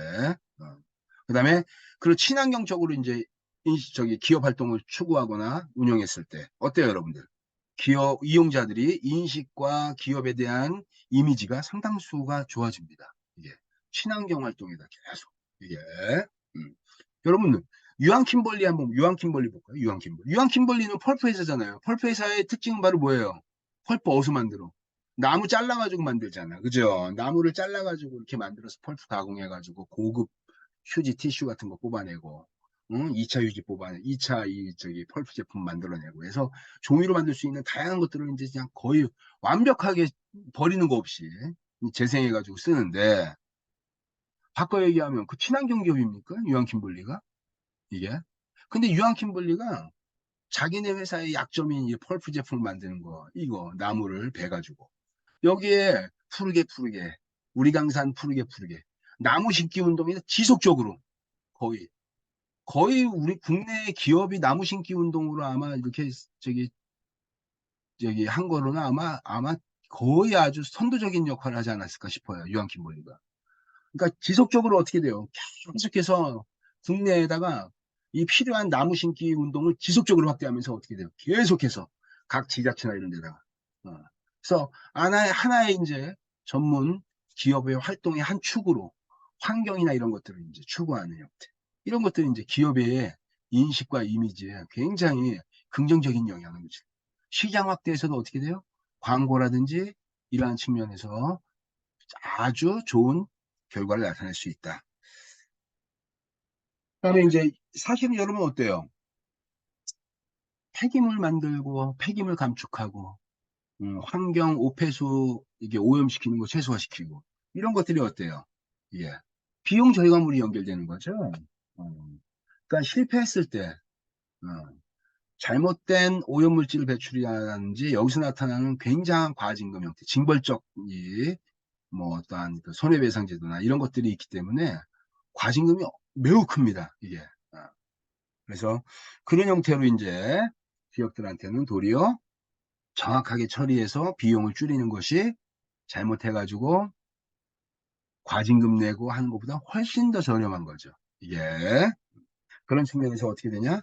그다음에 그리고 친환경적으로 이제 저기 기업 활동을 추구하거나 운영했을 때 어때요, 여러분들? 기업 이용자들이 인식과 기업에 대한 이미지가 상당수가 좋아집니다. 이게 친환경 활동이다 계속 이게 여러분 유한 킴벌리 볼까요? 유한 킴벌리는 펄프 회사잖아요. 펄프 회사의 특징은 바로 뭐예요? 펄프 어디서 만들어? 나무 잘라가지고 만들잖아. 그죠? 나무를 잘라가지고 이렇게 만들어서 펄프 가공해가지고 고급 휴지 티슈 같은 거 뽑아내고, 응? 2차 휴지 뽑아내, 2차 저기 펄프 제품 만들어내고 해서 종이로 만들 수 있는 다양한 것들을 이제 그냥 거의 완벽하게 버리는 거 없이 재생해가지고 쓰는데, 바꿔 얘기하면 그 친환경 기업입니까? 유한 킴벌리가? 이게. 근데 유한 킴벌리가 자기네 회사의 약점인 이 펄프 제품을 만드는 거, 이거 나무를 베가지고 여기에 푸르게 우리 강산 푸르게 나무 심기 운동이 지속적으로 거의 우리 국내 기업이 나무 심기 운동으로 아마 이렇게 저기 한 거로는 아마 거의 아주 선도적인 역할을 하지 않았을까 싶어요. 유한 킴벌리가. 그러니까 지속적으로 어떻게 돼요? 계속해서 국내에다가 이 필요한 나무 심기 운동을 지속적으로 확대하면서 어떻게 돼요? 계속해서 각 지자체나 이런 데다가. 어. 그래서 하나의 이제 전문 기업의 활동의 한 축으로 환경이나 이런 것들을 이제 추구하는 형태. 이런 것들이 이제 기업의 인식과 이미지에 굉장히 긍정적인 영향을 미쳐요. 시장 확대에서도 어떻게 돼요? 광고라든지 이러한 측면에서 아주 좋은 결과를 나타낼 수 있다. 그다음에 이제 사실은 여러분 어때요? 폐기물 만들고 폐기물 감축하고 환경 오폐수 이게 오염시키는 거 최소화시키고 이런 것들이 어때요? 예. 비용 절감물이 연결되는 거죠. 그러니까 실패했을 때 잘못된 오염물질 배출이라든지 여기서 나타나는 굉장한 과징금 형태, 징벌적 뭐 어떠한 그 손해배상 제도나 이런 것들이 있기 때문에 과징금이 매우 큽니다. 이게. 그래서 그런 형태로 이제 기업들한테는 도리어 정확하게 처리해서 비용을 줄이는 것이 잘못해가지고 과징금 내고 하는 것보다 훨씬 더 저렴한 거죠. 이게. 그런 측면에서 어떻게 되냐?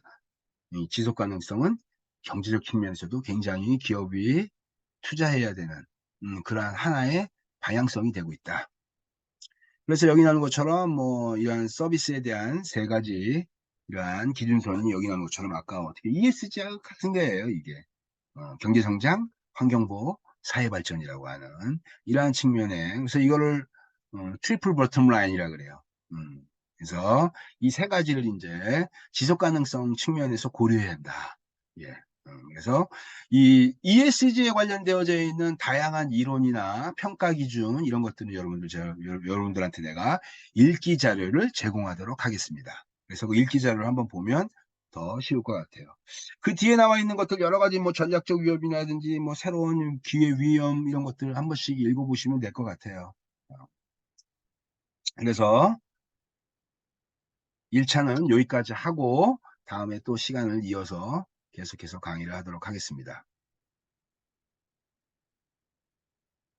이 지속 가능성은 경제적 측면에서도 굉장히 기업이 투자해야 되는 그러한 하나의 방향성이 되고 있다. 그래서 여기 나오는 것처럼 뭐 이러한 서비스에 대한 세 가지 이러한 기준선이 여기 나오는 것처럼 아까 어떻게 ESG와 같은 거예요, 이게. 경제성장, 환경보호, 사회발전이라고 하는 이러한 측면에 그래서 이거를 트리플 버텀 라인이라 그래요. 그래서 이 세 가지를 이제 지속 가능성 측면에서 고려해야 한다. 예. 그래서 이 ESG에 관련되어져 있는 다양한 이론이나 평가 기준 이런 것들은 여러분들한테 내가 읽기 자료를 제공하도록 하겠습니다. 그래서 그 읽기 자료를 한번 보면 더 쉬울 것 같아요. 그 뒤에 나와 있는 것들 여러 가지 뭐 전략적 위협이라든지 뭐 새로운 기회 위험 이런 것들 한 번씩 읽어보시면 될 것 같아요. 그래서 1차는 여기까지 하고 다음에 또 시간을 이어서 계속해서 강의를 하도록 하겠습니다.